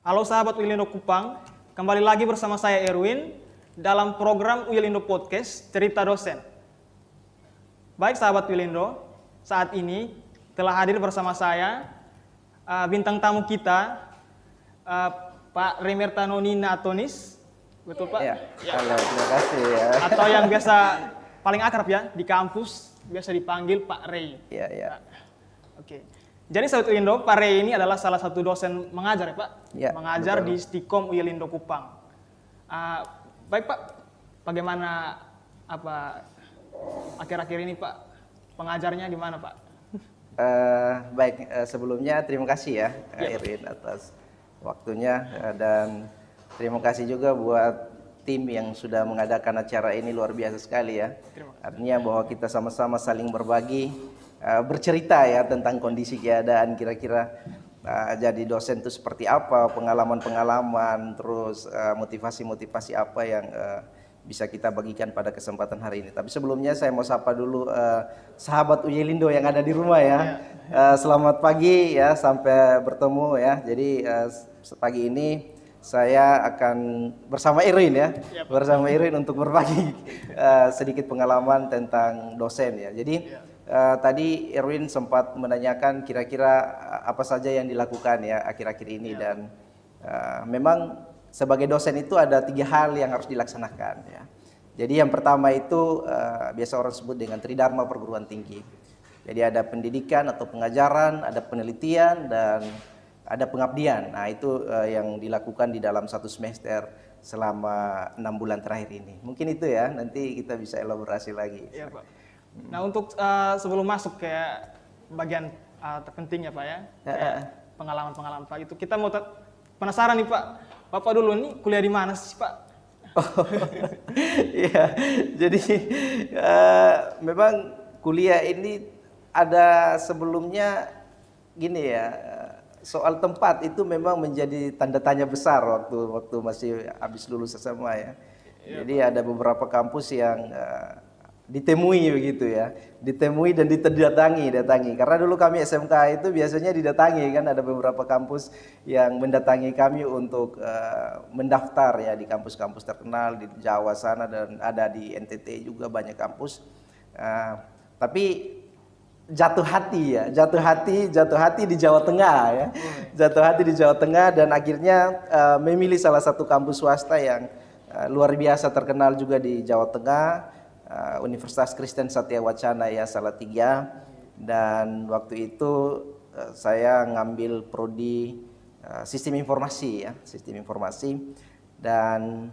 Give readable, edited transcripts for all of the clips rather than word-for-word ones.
Halo sahabat Wilindo Kupang, kembali lagi bersama saya Erwin dalam program Wilindo Podcast Cerita Dosen. Baik sahabat Wilindo, saat ini telah hadir bersama saya bintang tamu kita, Pak Remertano Nina Atonis, betul Pak? Ya, halo, terima kasih ya. Atau yang biasa paling akrab ya di kampus, biasa dipanggil Pak Rey. Iya, iya. Oke. Jadi sahabat Wilindo, Pak Rey ini adalah salah satu dosen mengajar ya Pak? Ya, mengajar betul. di Stikom Wilindo Kupang. Baik Pak, bagaimana akhir-akhir ini Pak pengajarnya gimana Pak? Baik, sebelumnya terima kasih ya Erwin atas waktunya dan terima kasih juga buat tim yang sudah mengadakan acara ini, luar biasa sekali ya. Artinya bahwa kita sama-sama saling berbagi, bercerita ya tentang kondisi keadaan kira-kira jadi dosen itu seperti apa, pengalaman-pengalaman, terus motivasi-motivasi apa yang bisa kita bagikan pada kesempatan hari ini. Tapi sebelumnya saya mau sapa dulu sahabat Wilindo yang ada di rumah ya. Selamat pagi ya, sampai bertemu ya. Jadi pagi ini saya akan bersama Erwin ya, bersama Erwin untuk berbagi sedikit pengalaman tentang dosen ya. Jadi tadi Erwin sempat menanyakan kira-kira apa saja yang dilakukan ya akhir-akhir ini dan memang sebagai dosen itu ada 3 hal yang harus dilaksanakan ya. Jadi yang pertama itu biasa orang sebut dengan Tridharma perguruan tinggi. Jadi ada pendidikan atau pengajaran, ada penelitian dan ada pengabdian. Nah itu yang dilakukan di dalam 1 semester selama 6 bulan terakhir ini. Mungkin itu ya, nanti kita bisa elaborasi lagi. Iya Pak. Nah untuk sebelum masuk ke bagian terpentingnya Pak ya, pengalaman-pengalaman Pak itu kita mau penasaran nih Pak, Bapak dulu nih kuliah di mana sih Pak? Iya, jadi memang kuliah ini ada sebelumnya gini ya, soal tempat itu memang menjadi tanda tanya besar waktu masih habis lulus SMA ya. Jadi ada beberapa kampus yang ditemui begitu ya, ditemui dan datangi. Karena dulu kami SMK itu biasanya didatangi kan, ada beberapa kampus yang mendatangi kami untuk mendaftar ya di kampus-kampus terkenal di Jawa sana dan ada di NTT juga banyak kampus. Tapi jatuh hati di Jawa Tengah ya, jatuh hati di Jawa Tengah dan akhirnya memilih salah satu kampus swasta yang luar biasa terkenal juga di Jawa Tengah. Universitas Kristen Satya Wacana ya Salatiga, dan waktu itu saya ngambil prodi sistem informasi ya, sistem informasi. Dan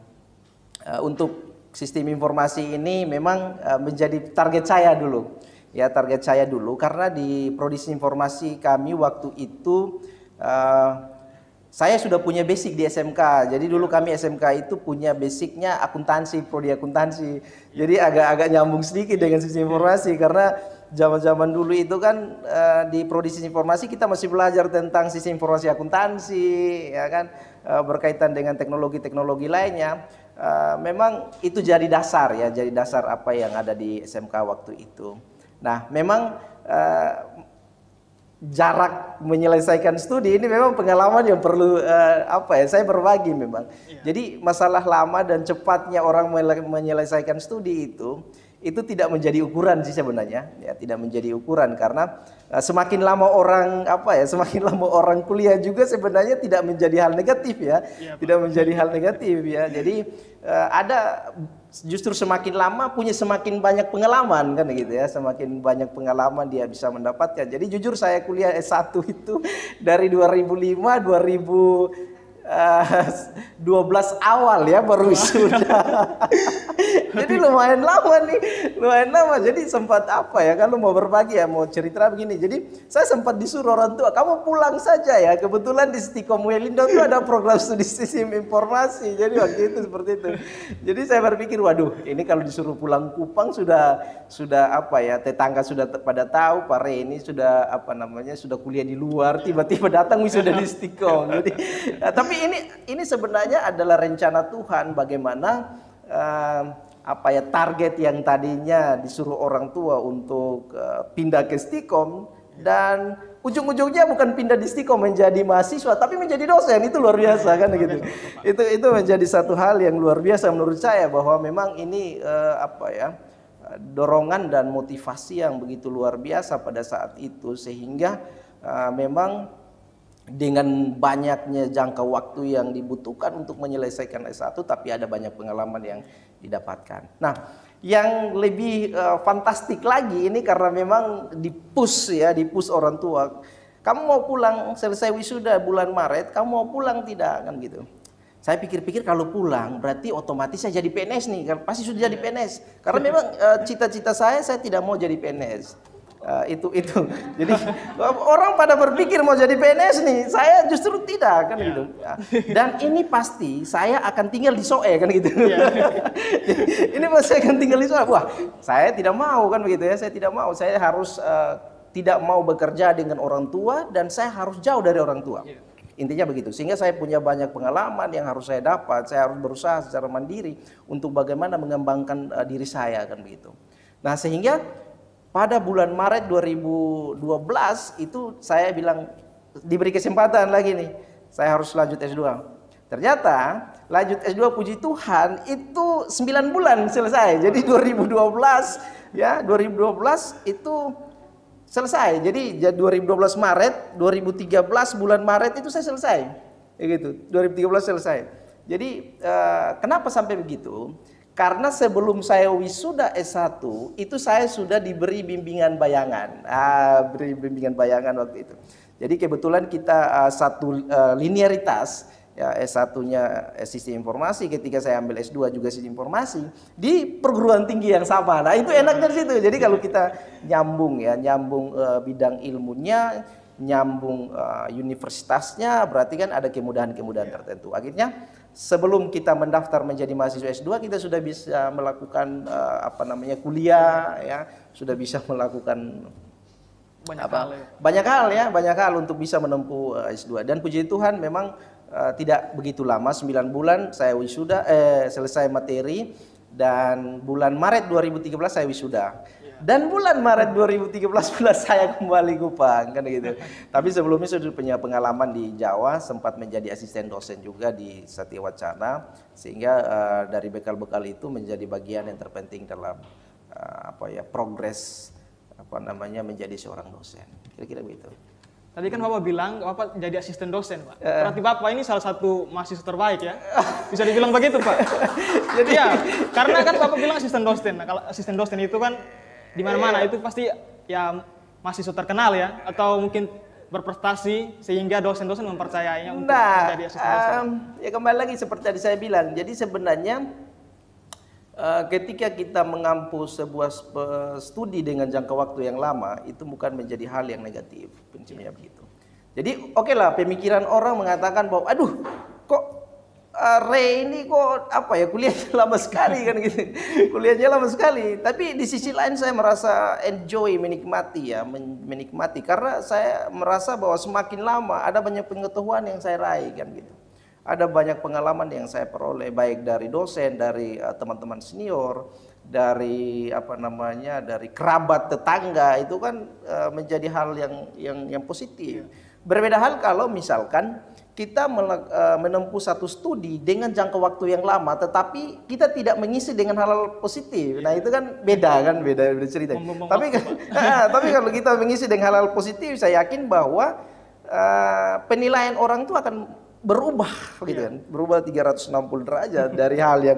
untuk sistem informasi ini memang menjadi target saya dulu ya, karena di prodi sistem informasi kami waktu itu saya sudah punya basic di SMK. Jadi dulu kami SMK itu punya basicnya akuntansi, prodi akuntansi. Jadi agak nyambung sedikit dengan sistem informasi karena zaman-zaman dulu itu kan di prodi sistem informasi kita masih belajar tentang sistem informasi akuntansi, ya kan, berkaitan dengan teknologi-teknologi lainnya. Memang itu jadi dasar ya, jadi dasar apa yang ada di SMK waktu itu. Nah, memang jarak menyelesaikan studi ini memang pengalaman yang perlu saya berbagi memang. Jadi masalah lama dan cepatnya orang menyelesaikan studi itu tidak menjadi ukuran sih sebenarnya ya, tidak menjadi ukuran karena semakin lama orang kuliah juga sebenarnya tidak menjadi hal negatif ya, tidak menjadi hal negatif ya. Jadi ada justru semakin lama punya semakin banyak pengalaman kan gitu ya, semakin banyak pengalaman dia bisa mendapatkan. Jadi jujur saya kuliah S1 itu dari 2005 awal ya baru wisuda. Jadi lumayan lama nih, lumayan lama. Jadi sempat kalau mau berbagi ya, mau cerita begini. Jadi saya sempat disuruh orang tua, kamu pulang saja ya. Kebetulan di Stikom Wilindo itu ada program studi sistem informasi. Jadi waktu itu seperti itu. Jadi saya berpikir, waduh, ini kalau disuruh pulang Kupang sudah tetangga sudah pada tahu Pak Rey ini sudah sudah kuliah di luar, tiba-tiba datang wisuda di Stikom. Jadi tapi ini sebenarnya adalah rencana Tuhan bagaimana target yang tadinya disuruh orang tua untuk pindah ke Stikom dan ujung-ujungnya bukan pindah di Stikom menjadi mahasiswa, tapi menjadi dosen. Itu luar biasa kan gitu. Itu menjadi satu hal yang luar biasa menurut saya, bahwa memang ini dorongan dan motivasi yang begitu luar biasa pada saat itu, sehingga memang dengan banyaknya jangka waktu yang dibutuhkan untuk menyelesaikan S1, tapi ada banyak pengalaman yang didapatkan. Nah, yang lebih fantastik lagi ini karena memang dipush orang tua. Kamu mau pulang selesai wisuda bulan Maret, kamu mau pulang tidak kan gitu. Saya pikir-pikir kalau pulang berarti otomatis saya jadi PNS nih, kan pasti sudah jadi PNS. Karena memang cita-cita saya tidak mau jadi PNS. Itu jadi orang pada berpikir mau jadi PNS nih, saya justru tidak kan gitu. Dan ini pasti saya akan tinggal di Soe kan gitu. Ini pasti saya akan tinggal di Soe. Wah, saya tidak mau kan begitu ya. Saya tidak mau. Saya harus tidak mau bekerja dengan orang tua, dan saya harus jauh dari orang tua. Intinya begitu. Sehingga saya punya banyak pengalaman yang harus saya dapat. Saya harus berusaha secara mandiri untuk bagaimana mengembangkan diri saya kan begitu. Nah, sehingga pada bulan Maret 2012 itu saya bilang diberi kesempatan lagi nih, saya harus lanjut S2. Ternyata lanjut S2 puji Tuhan itu 9 bulan selesai. Jadi 2012 itu selesai. Jadi 2012 Maret, 2013 bulan Maret itu saya selesai. Gitu. 2013 selesai. Jadi kenapa sampai begitu? Karena sebelum saya wisuda S1 itu saya sudah diberi bimbingan bayangan. Beri bimbingan bayangan waktu itu. Jadi kebetulan kita satu linearitas, ya S1-nya sistem informasi, ketika saya ambil S2 juga sistem informasi di perguruan tinggi yang sama. Nah, itu enaknya di situ. Jadi kalau kita nyambung bidang ilmunya, nyambung universitasnya, berarti kan ada kemudahan-kemudahan tertentu. Akhirnya sebelum kita mendaftar menjadi mahasiswa S2, kita sudah bisa melakukan kuliah, ya, sudah bisa melakukan banyak hal untuk bisa menempuh S2. Dan puji Tuhan memang tidak begitu lama, 9 bulan saya wisuda, selesai materi, dan bulan Maret 2013 saya wisuda. Dan bulan Maret 2013 pula saya kembali Kupang kan gitu. Tapi sebelumnya sudah punya pengalaman di Jawa, sempat menjadi asisten dosen juga di Satya Wacana, sehingga dari bekal-bekal itu menjadi bagian yang terpenting dalam progres menjadi seorang dosen. Kira-kira begitu. Tadi kan Bapak bilang Bapak jadi asisten dosen, Pak. Berarti Bapak ini salah satu mahasiswa terbaik ya. Bisa dibilang begitu, Pak. Jadi ya, karena kan Bapak bilang asisten dosen. Nah, kalau asisten dosen itu kan di mana-mana itu pasti ya mahasiswa terkenal ya, atau mungkin berprestasi sehingga dosen-dosen mempercayainya untuk menjadi asisten dosen. Ya kembali lagi seperti tadi saya bilang. Jadi sebenarnya ketika kita mengampu sebuah studi dengan jangka waktu yang lama, itu bukan menjadi hal yang negatif, prinsipnya begitu. Jadi oke lah, pemikiran orang mengatakan bahwa aduh kok Ray ini kok kuliahnya lama sekali kan gitu. Kuliahnya lama sekali. Tapi di sisi lain saya merasa enjoy, menikmati karena saya merasa bahwa semakin lama ada banyak pengetahuan yang saya raih kan gitu. Ada banyak pengalaman yang saya peroleh baik dari dosen, dari teman-teman senior, dari dari kerabat tetangga, itu kan menjadi hal yang positif. Berbeda hal kalau misalkan kita menempuh satu studi dengan jangka waktu yang lama, tetapi kita tidak mengisi dengan hal-hal positif. Nah itu kan beda cerita. Tapi kalau kita mengisi dengan hal-hal positif, saya yakin bahwa penilaian orang itu akan berubah, gitu kan, berubah 360 derajat dari hal yang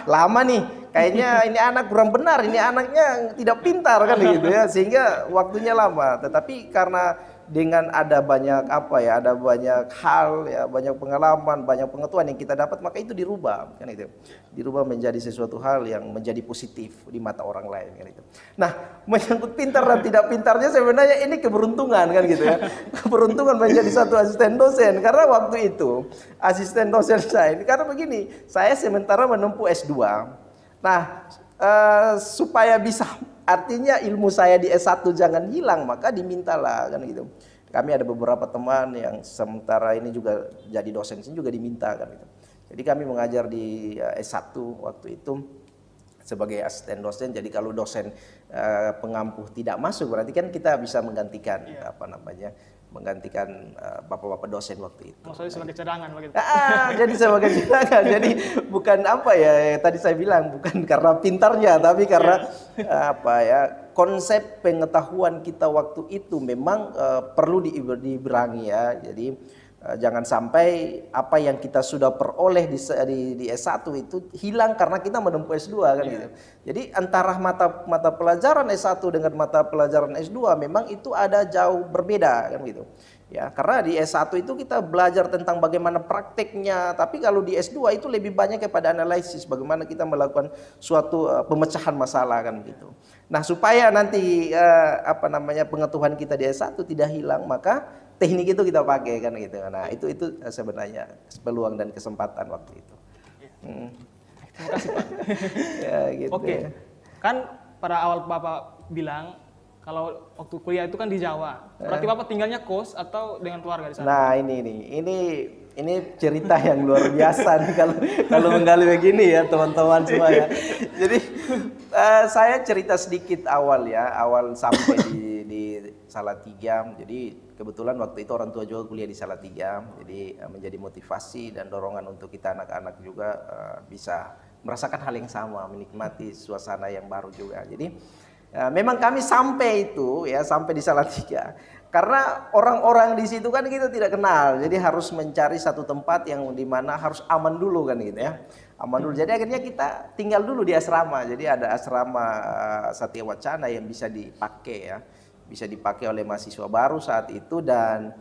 lama nih, kayaknya ini anak kurang benar, ini anaknya tidak pintar kan gitu ya, sehingga waktunya lama. Tetapi karena dengan ada banyak ada banyak hal ya, banyak pengalaman, banyak pengetahuan yang kita dapat, maka itu dirubah kan itu. Dirubah menjadi sesuatu hal yang menjadi positif di mata orang lain kan itu. Nah, menyangkut pintar dan tidak pintarnya sebenarnya ini keberuntungan kan gitu ya. Keberuntungan menjadi satu asisten dosen, karena waktu itu asisten dosen saya ini, karena begini, saya sementara menempuh S2. Nah, supaya bisa, artinya ilmu saya di S1 jangan hilang, maka dimintalah kan gitu. Kami ada beberapa teman yang sementara ini juga jadi dosen sini juga diminta kan gitu. Jadi kami mengajar di S1 waktu itu. sebagai asisten dosen. Jadi kalau dosen pengampu tidak masuk, berarti kan kita bisa menggantikan menggantikan bapak-bapak dosen waktu itu. Maksudnya sebagai cadangan begitu. Jadi sebagai cadangan. Jadi bukan tadi saya bilang bukan karena pintarnya, tapi karena konsep pengetahuan kita waktu itu memang perlu diberangi ya. Jadi jangan sampai apa yang kita sudah peroleh di S1 itu hilang karena kita menempuh S2 kan gitu. Jadi antara mata pelajaran S1 dengan mata pelajaran S2 memang itu ada jauh berbeda kan gitu. Ya, karena di S1 itu kita belajar tentang bagaimana prakteknya, tapi kalau di S2 itu lebih banyak kepada analisis, bagaimana kita melakukan suatu pemecahan masalah kan gitu. Nah, supaya nanti pengetahuan kita di S1 tidak hilang, maka teknik itu kita pakai kan gitu. Nah, itu sebenarnya peluang dan kesempatan waktu itu. Terima kasih, Pak. Ya, gitu. Oke. Kan pada awal Bapak bilang kalau waktu kuliah itu kan di Jawa. Berarti Bapak tinggalnya kos atau dengan keluarga di sana? Nah, ini cerita yang luar biasa nih kalau menggali begini ya teman-teman semua ya. Jadi saya cerita sedikit awal sampai di Salatiga. Jadi kebetulan waktu itu orang tua juga kuliah di Salatiga. Jadi menjadi motivasi dan dorongan untuk kita anak-anak juga bisa merasakan hal yang sama, menikmati suasana yang baru juga. Jadi memang kami sampai di Salatiga. Karena orang-orang di situ kan kita tidak kenal, jadi harus mencari satu tempat yang dimana harus aman dulu kan gitu ya, aman dulu. Jadi akhirnya kita tinggal dulu di asrama. Jadi ada asrama Satya Wacana yang bisa dipakai oleh mahasiswa baru saat itu, dan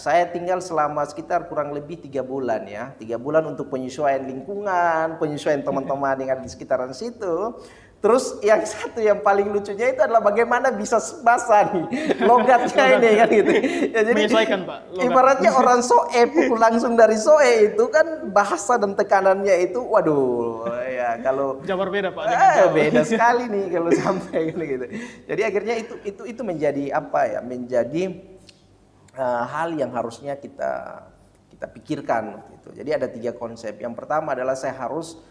saya tinggal selama sekitar kurang lebih 3 bulan ya, 3 bulan untuk penyesuaian lingkungan, penyesuaian teman-teman yang ada di sekitaran situ. Terus yang paling lucunya itu adalah bagaimana bisa bahasa nih logatnya ini kan gitu. Ya, jadi menyesuaikan, Pak. Logat. Ibaratnya orang soe langsung dari soe itu kan bahasa dan tekanannya itu waduh ya kalau jauh berbeda, Pak. Beda sekali nih kalau sampai gitu. Jadi akhirnya itu menjadi menjadi hal yang harusnya kita pikirkan gitu. Jadi ada 3 konsep. Yang pertama adalah saya harus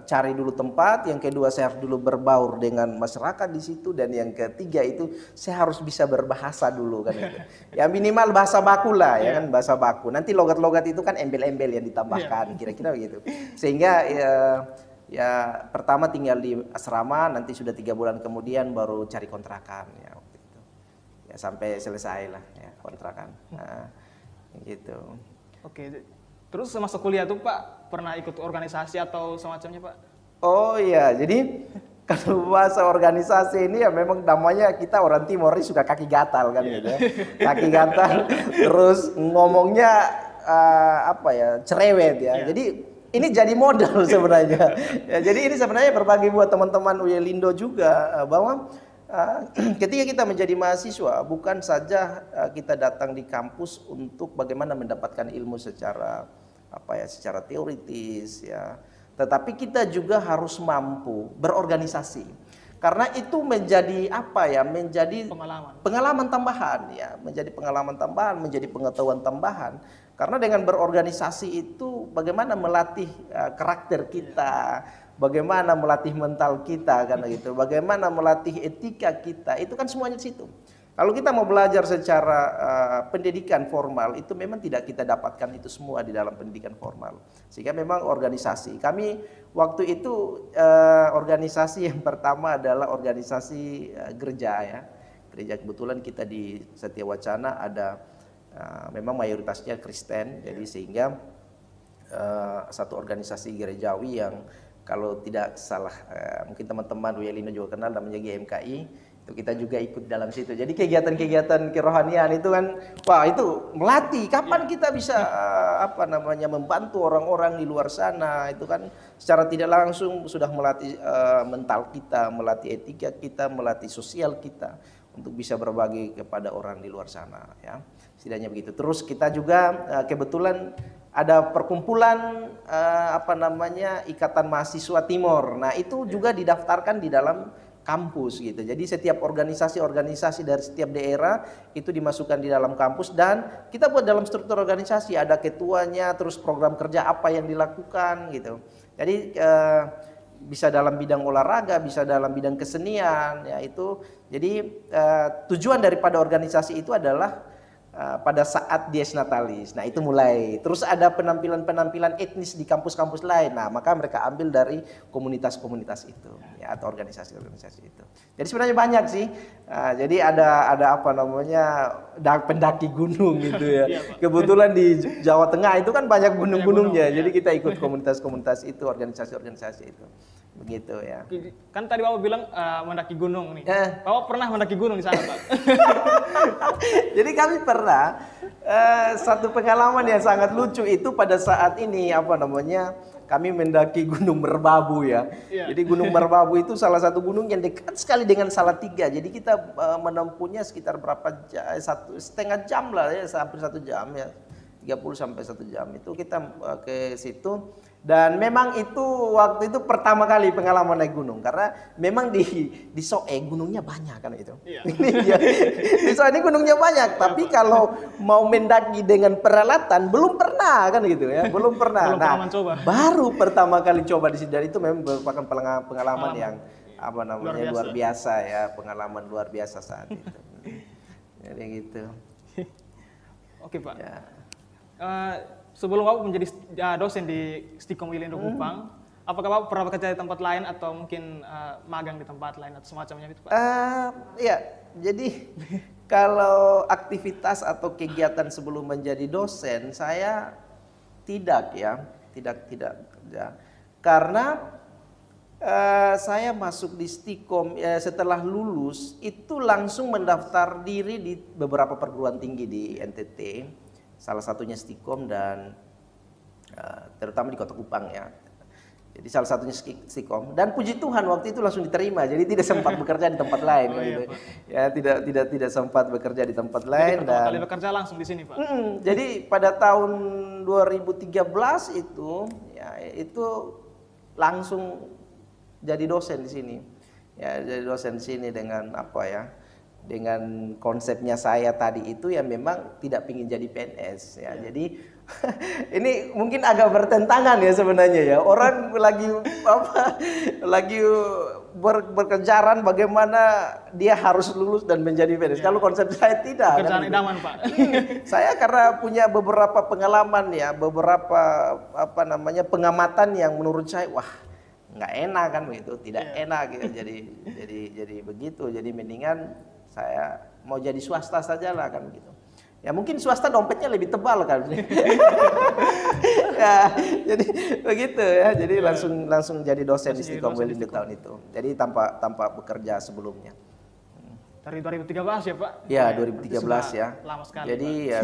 cari dulu tempat, yang kedua saya harus dulu berbaur dengan masyarakat di situ, dan yang ketiga itu saya harus bisa berbahasa dulu kan gitu. Ya minimal bahasa baku lah ya kan, bahasa baku. Nanti logat-logat itu kan embel-embel yang ditambahkan kira-kira begitu. Sehingga ya pertama tinggal di asrama, nanti sudah 3 bulan kemudian baru cari kontrakan ya waktu itu. Ya sampai selesai lah ya kontrakan. Nah, gitu. Oke. Terus semasa kuliah tuh Pak pernah ikut organisasi atau semacamnya Pak? Oh iya, jadi kalau bahasa organisasi ini ya memang namanya kita orang Timur ini suka kaki gatal kan gitu ya. Kaki gatal, terus ngomongnya cerewet ya. Jadi ini jadi modal sebenarnya. Ya, jadi ini sebenarnya berbagi buat teman-teman UILindo juga bahwa ketika kita menjadi mahasiswa bukan saja kita datang di kampus untuk bagaimana mendapatkan ilmu secara teoritis ya, tetapi kita juga harus mampu berorganisasi, karena itu menjadi menjadi pengalaman tambahan ya, menjadi pengalaman tambahan, menjadi pengetahuan tambahan. Karena dengan berorganisasi itu bagaimana melatih karakter kita, bagaimana melatih mental kita karena gitu, bagaimana melatih etika kita, itu kan semuanya di situ. Kalau kita mau belajar secara pendidikan formal, itu memang tidak kita dapatkan itu semua di dalam pendidikan formal. Sehingga memang organisasi. Kami waktu itu organisasi yang pertama adalah organisasi gereja ya. Gereja, kebetulan kita di Satya Wacana ada memang mayoritasnya Kristen. Jadi sehingga satu organisasi gerejawi yang kalau tidak salah mungkin teman-teman UILindo juga kenal, namanya GMKI. Itu kita juga ikut dalam situ. Jadi kegiatan-kegiatan kerohanian itu kan, wah itu melatih. Kapan kita bisa membantu orang-orang di luar sana? Itu kan secara tidak langsung sudah melatih mental kita, melatih etika kita, melatih sosial kita untuk bisa berbagi kepada orang di luar sana. Ya, setidaknya begitu. Terus kita juga kebetulan ada perkumpulan Ikatan Mahasiswa Timur. Nah itu juga didaftarkan di dalam kampus gitu. Jadi setiap organisasi-organisasi dari setiap daerah itu dimasukkan di dalam kampus, dan kita buat dalam struktur organisasi ada ketuanya, terus program kerja apa yang dilakukan gitu. Jadi bisa dalam bidang olahraga, bisa dalam bidang kesenian, ya itu. Jadi tujuan daripada organisasi itu adalah pada saat Dies Natalis. Nah, itu mulai. Terus ada penampilan-penampilan etnis di kampus-kampus lain. Nah, maka mereka ambil dari komunitas-komunitas itu, ya, atau organisasi-organisasi itu. Jadi sebenarnya banyak sih. Jadi ada apa namanya, pendaki gunung gitu ya. Kebetulan di Jawa Tengah itu kan banyak gunung-gunungnya. Jadi kita ikut komunitas-komunitas itu, organisasi-organisasi itu. Begitu ya. Kan tadi Bapak bilang mendaki gunung nih. Bapak pernah mendaki gunung di sana, Pak? Jadi kami pernah satu pengalaman yang sangat lucu itu pada saat ini apa namanya, kami mendaki Gunung Merbabu ya. Jadi Gunung Merbabu itu salah satu gunung yang dekat sekali dengan Salatiga. Jadi kita menempuhnya sekitar berapa jam, 1,5 jam lah ya, hampir 1 jam ya. 30 sampai 1 jam itu kita ke situ. Dan memang itu waktu itu pertama kali pengalaman naik gunung, karena memang di Soe gunungnya banyak kan itu. Di Soe ini gunungnya banyak, tapi kalau mau mendaki dengan peralatan belum pernah kan gitu ya, belum pernah. Baru pertama kali coba di sini, dan itu memang merupakan pengalaman yang apa namanya luar biasa ya, pengalaman luar biasa saat itu. Jadi gitu. Oke, Pak. Ya. Sebelum Bapak menjadi dosen di Stikom Uyel Indo Kupang, apakah Bapak pernah bekerja di tempat lain atau mungkin magang di tempat lain atau semacamnya itu, Pak? Iya, jadi kalau aktivitas atau kegiatan sebelum menjadi dosen saya tidak kerja. Karena saya masuk di Stikom setelah lulus itu langsung mendaftar diri di beberapa perguruan tinggi di NTT. Salah satunya Stikom dan terutama di Kota Kupang ya. Jadi salah satunya Stikom, dan puji Tuhan waktu itu langsung diterima. Jadi tidak sempat bekerja di tempat lain gitu. Ya, tidak sempat bekerja di tempat lain. Jadi pertama kali bekerja langsung di sini, Pak. Jadi pada tahun 2013 itu ya itu langsung jadi dosen di sini. Ya, jadi dosen di sini dengan apa ya? Dengan konsepnya saya tadi itu ya memang tidak ingin jadi PNS ya. Jadi ini mungkin agak bertentangan ya sebenarnya ya. Orang lagi berkejaran bagaimana dia harus lulus dan menjadi PNS. Kalau konsep saya tidak. Pekerjaan idaman, Pak. Saya karena punya beberapa pengalaman ya, beberapa apa namanya pengamatan yang menurut saya wah nggak enak kan begitu, tidak enak gitu. Jadi begitu. Jadi mendingan saya mau jadi swasta saja lah kan gitu. Ya mungkin swasta dompetnya lebih tebal kan. Ya, jadi begitu ya. Jadi langsung jadi dosen di Stikom Uyel Indo tahun itu. Jadi tanpa bekerja sebelumnya. Dari 2013 ya, Pak? Ya, 2013 ya. Lama sekali. Jadi ya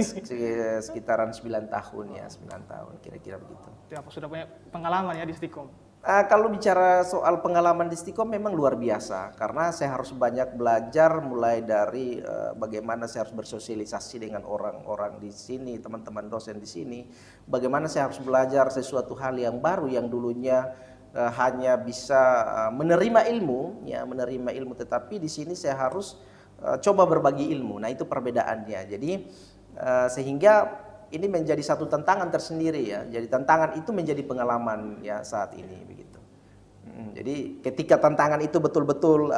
sekitaran 9 tahun ya, 9 tahun kira-kira begitu. Ya, sudah punya pengalaman ya di Stikom. Kalau bicara soal pengalaman di Stikom memang luar biasa, karena saya harus banyak belajar mulai dari bagaimana saya harus bersosialisasi dengan orang-orang di sini, teman-teman dosen di sini, bagaimana saya harus belajar sesuatu hal yang baru yang dulunya hanya bisa menerima ilmu, tetapi di sini saya harus coba berbagi ilmu. Nah, itu perbedaannya. Jadi sehingga ini menjadi satu tantangan tersendiri ya. Jadi tantangan itu menjadi pengalaman ya saat ini begitu. Jadi ketika tantangan itu betul-betul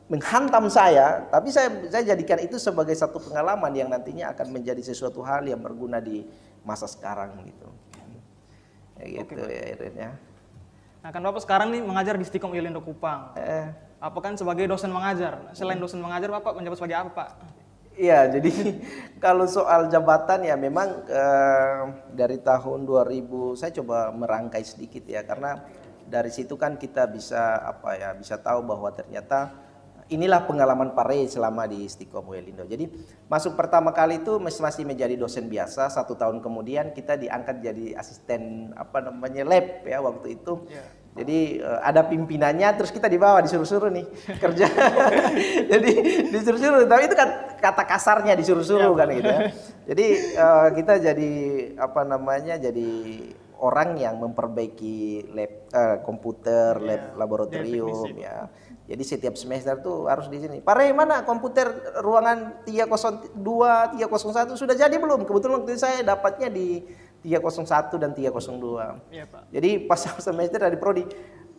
menghantam saya, tapi saya jadikan itu sebagai satu pengalaman yang nantinya akan menjadi sesuatu hal yang berguna di masa sekarang gitu. Ya gitu. Oke, ya Irin ya. Nah, kan Bapak sekarang nih mengajar di Stikom Uyel Indo Kupang. Apa kan sebagai dosen mengajar? Selain dosen mengajar, Bapak menjabat sebagai apa, Pak? Iya, jadi kalau soal jabatan ya memang dari tahun 2000 saya coba merangkai sedikit ya, karena dari situ kan kita bisa bisa tahu bahwa ternyata inilah pengalaman Pak Rey selama di Stikom Uyel Indo. Jadi masuk pertama kali itu masih menjadi dosen biasa, 1 tahun kemudian kita diangkat jadi asisten lab ya waktu itu. Jadi ada pimpinannya, terus kita dibawa disuruh-suruh nih kerja. Jadi disuruh-suruh, tapi itu kan kata kasarnya disuruh-suruh kan gitu ya. Jadi kita jadi jadi orang yang memperbaiki lab komputer, lab laboratorium ya. Jadi setiap semester tuh harus di sini. Pak Rey, mana komputer ruangan 302, 301 sudah jadi belum? Kebetulan waktu itu saya dapatnya di 301 dan 302. Iya, Pak. Jadi pas semester dari prodi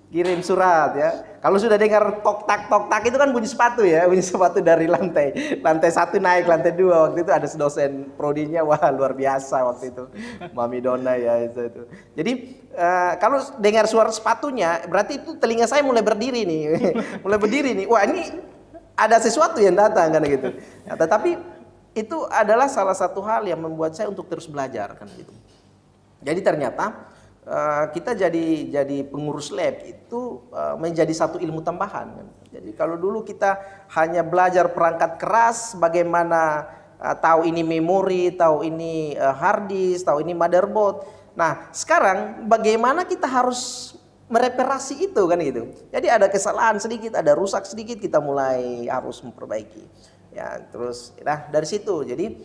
kirim surat ya. Kalau sudah dengar tok tak itu kan bunyi sepatu ya, bunyi sepatu dari lantai 1 naik lantai 2. Waktu itu ada dosen prodinya, wah luar biasa waktu itu, Mami Dona ya itu. Jadi kalau dengar suara sepatunya, berarti itu telinga saya mulai berdiri nih, mulai berdiri nih. Wah ini ada sesuatu yang datang kan gitu. Nah, tetapi itu adalah salah satu hal yang membuat saya untuk terus belajar kan gitu. Jadi ternyata kita jadi pengurus lab itu menjadi satu ilmu tambahan kan. Jadi kalau dulu kita hanya belajar perangkat keras, bagaimana tahu ini memori, tahu ini hard disk, tahu ini motherboard. Nah sekarang bagaimana kita harus mereparasi itu kan gitu. Jadi ada kesalahan sedikit, ada rusak sedikit, kita mulai harus memperbaiki. Ya terus, nah dari situ jadi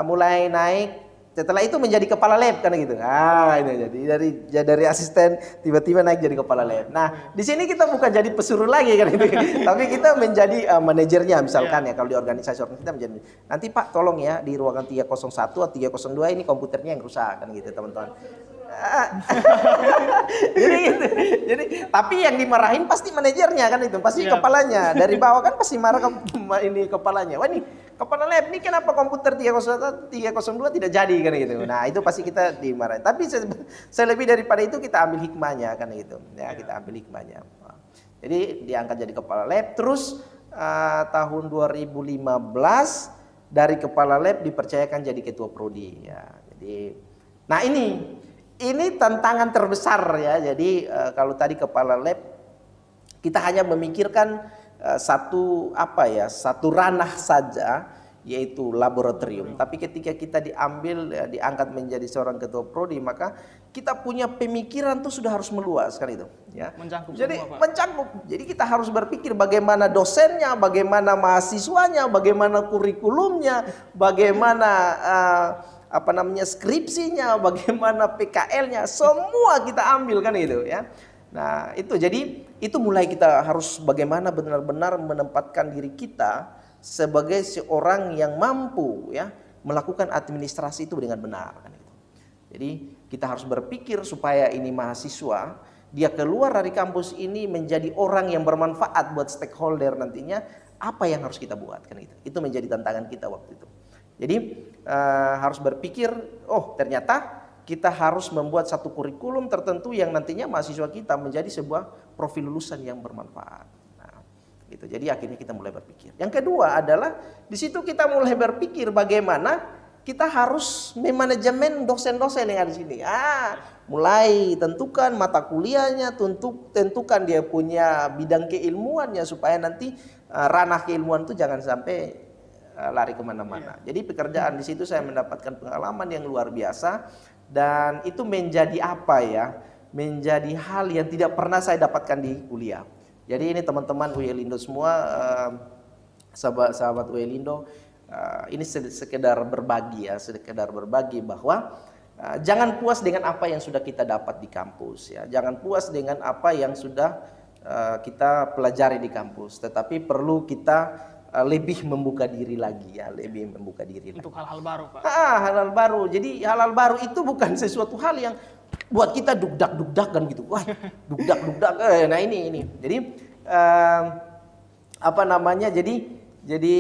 mulai naik. Setelah itu menjadi kepala lab kan gitu. Ah, ini jadi dari asisten tiba-tiba naik jadi kepala lab. Nah, di sini kita bukan jadi pesuruh lagi kan gitu. Tapi kita menjadi manajernya misalkan ya kalau di organisasi kita menjadi. Nanti Pak tolong ya di ruangan 301 atau 302 ini komputernya yang rusak kan gitu, teman-teman. jadi tapi yang dimarahin pasti manajernya kan itu, pasti kepalanya. Dari bawah kan pasti marah ini kepalanya. Wah, ini kepala lab ini kenapa komputer 301 302 tidak jadi kan gitu. Nah, itu pasti kita dimarahin. Tapi selebih daripada itu kita ambil hikmahnya kan gitu. Ya, kita ambil hikmahnya. Jadi diangkat jadi kepala lab, terus tahun 2015 dari kepala lab dipercayakan jadi ketua prodi ya. Jadi nah ini tantangan terbesar ya. Jadi kalau tadi kepala lab kita hanya memikirkan satu ranah saja, yaitu laboratorium. Tapi ketika kita diangkat menjadi seorang ketua prodi, maka kita punya pemikiran tuh sudah harus meluas kan itu ya. Mencakup Jadi semua, Pak. mencakup. Jadi kita harus berpikir bagaimana dosennya, bagaimana mahasiswanya, bagaimana kurikulumnya, bagaimana skripsinya, bagaimana PKL-nya, semua kita ambil kan itu ya. Nah, itu mulai kita harus bagaimana benar-benar menempatkan diri kita sebagai seorang yang mampu ya melakukan administrasi itu dengan benar kan itu. Jadi kita harus berpikir supaya ini mahasiswa dia keluar dari kampus ini menjadi orang yang bermanfaat buat stakeholder nantinya, apa yang harus kita buat kan itu. Itu menjadi tantangan kita waktu itu. Jadi harus berpikir, oh ternyata kita harus membuat satu kurikulum tertentu yang nantinya mahasiswa kita menjadi sebuah profil lulusan yang bermanfaat. Nah, gitu. Jadi akhirnya kita mulai berpikir. Yang kedua adalah di situ kita mulai berpikir bagaimana kita harus memanajemen dosen-dosen yang ada di sini. Mulai tentukan mata kuliahnya, tentukan dia punya bidang keilmuannya supaya nanti ranah keilmuan itu jangan sampai lari kemana-mana. Jadi pekerjaan di situ saya mendapatkan pengalaman yang luar biasa. Dan itu menjadi menjadi hal yang tidak pernah saya dapatkan di kuliah. Jadi ini teman-teman UIL Indo semua, sahabat UIL Indo, ini sekedar berbagi bahwa jangan puas dengan apa yang sudah kita dapat di kampus ya. Jangan puas dengan apa yang sudah kita pelajari di kampus, tetapi perlu kita lebih membuka diri lagi ya, lebih membuka diri untuk hal-hal baru, Pak. Hal-hal baru. Jadi hal-hal baru itu bukan sesuatu hal yang buat kita dugdak kan gitu. Wah, dugdak. Nah ini. Jadi Jadi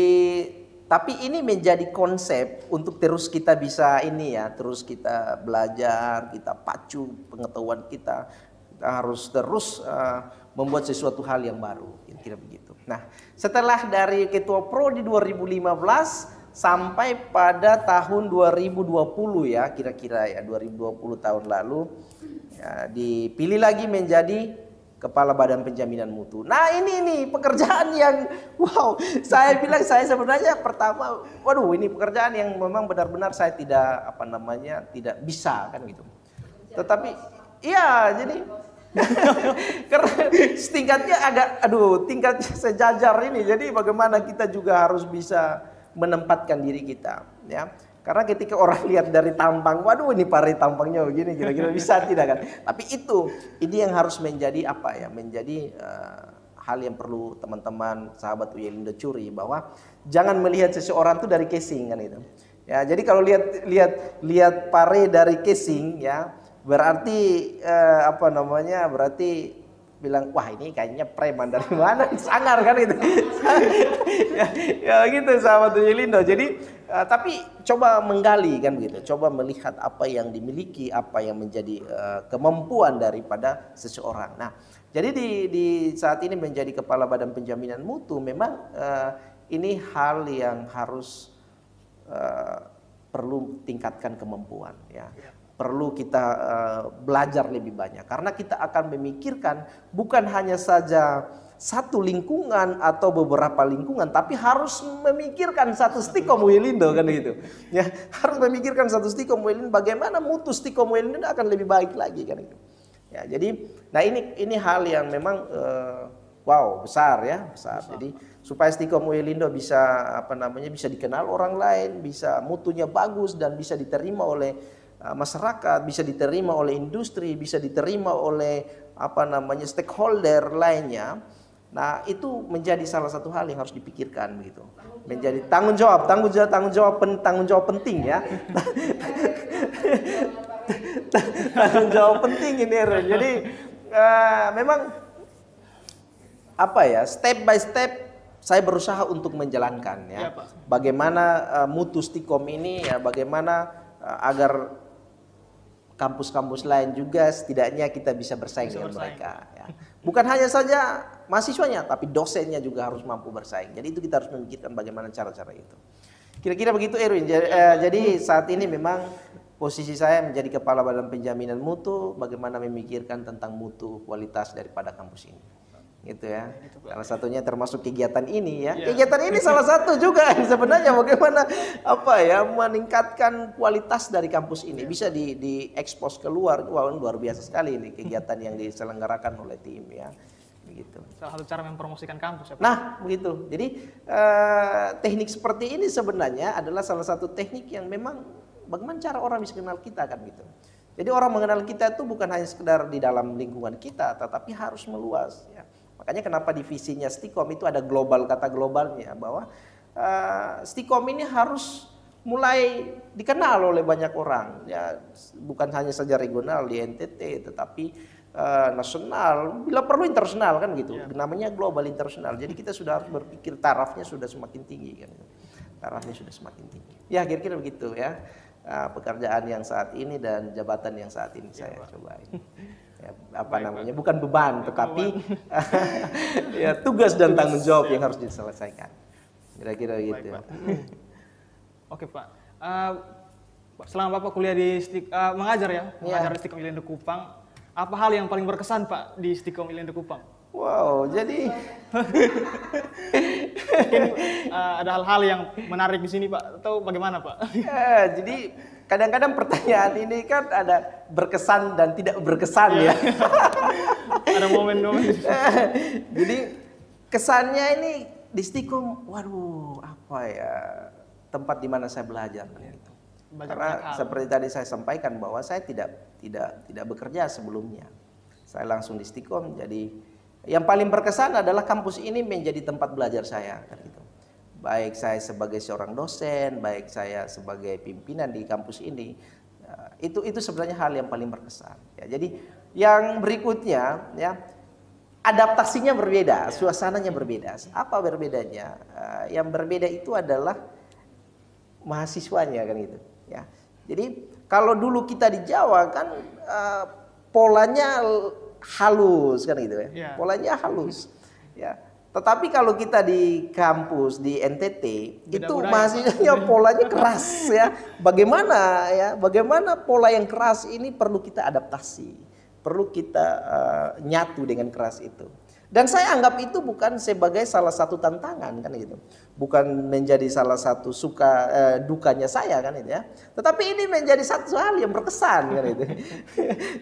tapi ini menjadi konsep untuk terus kita bisa terus kita belajar, kita pacu pengetahuan kita. Kita harus terus membuat sesuatu hal yang baru, kira-kira begitu. Nah, setelah dari ketua prodi 2015 sampai pada tahun 2020 ya, kira-kira ya 2020 tahun lalu ya, dipilih lagi menjadi kepala Badan Penjaminan Mutu. Nah, ini pekerjaan yang wow, saya sebenarnya pertama, waduh ini pekerjaan yang memang benar-benar saya tidak tidak bisa kan gitu. Tetapi iya, jadi karena tingkatnya tingkat sejajar ini. Jadi bagaimana kita juga harus bisa menempatkan diri kita ya. Karena ketika orang lihat dari tampang, waduh ini pare tampangnya begini, kira-kira bisa tidak kan. Tapi ini yang harus menjadi menjadi hal yang perlu teman-teman sahabat UIL Indo curi, bahwa jangan melihat seseorang itu dari casing kan itu. Ya, jadi kalau lihat pare dari casing ya, berarti berarti bilang wah ini kayaknya preman dari mana, sangar kan itu. ya gitu sahabat Uyelindo. Jadi tapi coba menggali kan begitu, coba melihat apa yang dimiliki, apa yang menjadi kemampuan daripada seseorang. Nah, jadi di saat ini menjadi kepala Badan Penjaminan Mutu memang ini hal yang harus perlu tingkatkan kemampuan ya. Perlu kita belajar lebih banyak karena kita akan memikirkan bukan hanya saja satu lingkungan atau beberapa lingkungan, tapi harus memikirkan satu Stikom Uyelindo kan gitu. Ya, harus memikirkan satu Stikom Uyelindo, bagaimana mutu Stikom Uyelindo akan lebih baik lagi kan itu. Ya, jadi nah ini hal yang memang wow, besar ya, besar. Jadi supaya Stikom Uyelindo bisa bisa dikenal orang lain, bisa mutunya bagus dan bisa diterima oleh masyarakat, bisa diterima oleh industri, bisa diterima oleh stakeholder lainnya. Nah, itu menjadi salah satu hal yang harus dipikirkan begitu. Menjadi tanggung jawab penting ya. Tanggung jawab penting ini. Jadi memang step by step saya berusaha untuk menjalankan ya. Bagaimana mutu Stikom ini ya, bagaimana agar kampus-kampus lain juga setidaknya kita bisa bersaing dengan mereka ya. Bukan hanya saja mahasiswanya, tapi dosennya juga harus mampu bersaing. Jadi itu kita harus memikirkan bagaimana cara-cara itu. Kira-kira begitu Erwin. Jadi saat ini memang posisi saya menjadi kepala Badan Penjaminan Mutu, bagaimana memikirkan tentang mutu kualitas daripada kampus ini. Gitu ya. Salah satunya termasuk kegiatan ini ya. Kegiatan ini salah satu juga sebenarnya bagaimana meningkatkan kualitas dari kampus ini bisa diekspos keluar. Wah, luar biasa sekali ini kegiatan yang diselenggarakan oleh tim ya. Begitu. Salah satu cara mempromosikan kampus ya, Pak. Nah, begitu. Jadi teknik seperti ini sebenarnya adalah salah satu teknik yang memang bagaimana cara orang bisa kenal kita kan gitu. Jadi orang mengenal kita itu bukan hanya sekedar di dalam lingkungan kita, tetapi harus meluas ya. Makanya kenapa divisinya Stikom itu ada kata globalnya bahwa Stikom ini harus mulai dikenal oleh banyak orang ya, bukan hanya saja regional di NTT tetapi nasional, bila perlu internasional kan gitu. Namanya global internasional. Jadi kita sudah harus berpikir tarafnya sudah semakin tinggi kan. Tarafnya sudah semakin tinggi. Ya kira-kira begitu ya. Pekerjaan yang saat ini dan jabatan yang saat ini saya cobain. Ya, bukan beban tetapi ya tugas dan tanggung jawab yang harus diselesaikan. Kira-kira gitu. Oke Pak. Selama Bapak kuliah di mengajar di Stikom Uyelindo Kupang, apa hal yang paling berkesan Pak di Stikom Uyelindo Kupang? Wow, jadi mungkin ada hal-hal yang menarik di sini Pak, atau bagaimana Pak? Jadi kadang-kadang pertanyaan ini kan ada berkesan dan tidak berkesan ya. Ada momen-momen. Jadi kesannya ini di Stikom, waduh tempat di mana saya belajar gitu. Karena seperti tadi saya sampaikan bahwa saya tidak bekerja sebelumnya. Saya langsung di Stikom, jadi yang paling berkesan adalah kampus ini menjadi tempat belajar saya kan gitu. Baik saya sebagai seorang dosen, baik saya sebagai pimpinan di kampus ini, itu sebenarnya hal yang paling berkesan. Ya, jadi yang berikutnya ya, adaptasinya berbeda, suasananya berbeda. Apa berbedanya? Yang berbeda itu adalah mahasiswanya kan gitu. Ya, jadi kalau dulu kita di Jawa kan polanya halus kan gitu ya, polanya halus. Ya. Tetapi kalau kita di kampus di NTT itu mahasiswanya polanya keras ya. Bagaimana pola yang keras ini perlu kita adaptasi, perlu kita nyatu dengan keras itu. Dan saya anggap itu bukan sebagai salah satu tantangan kan gitu, bukan menjadi salah satu dukanya saya kan itu ya. Tetapi ini menjadi satu hal yang berkesan kan itu,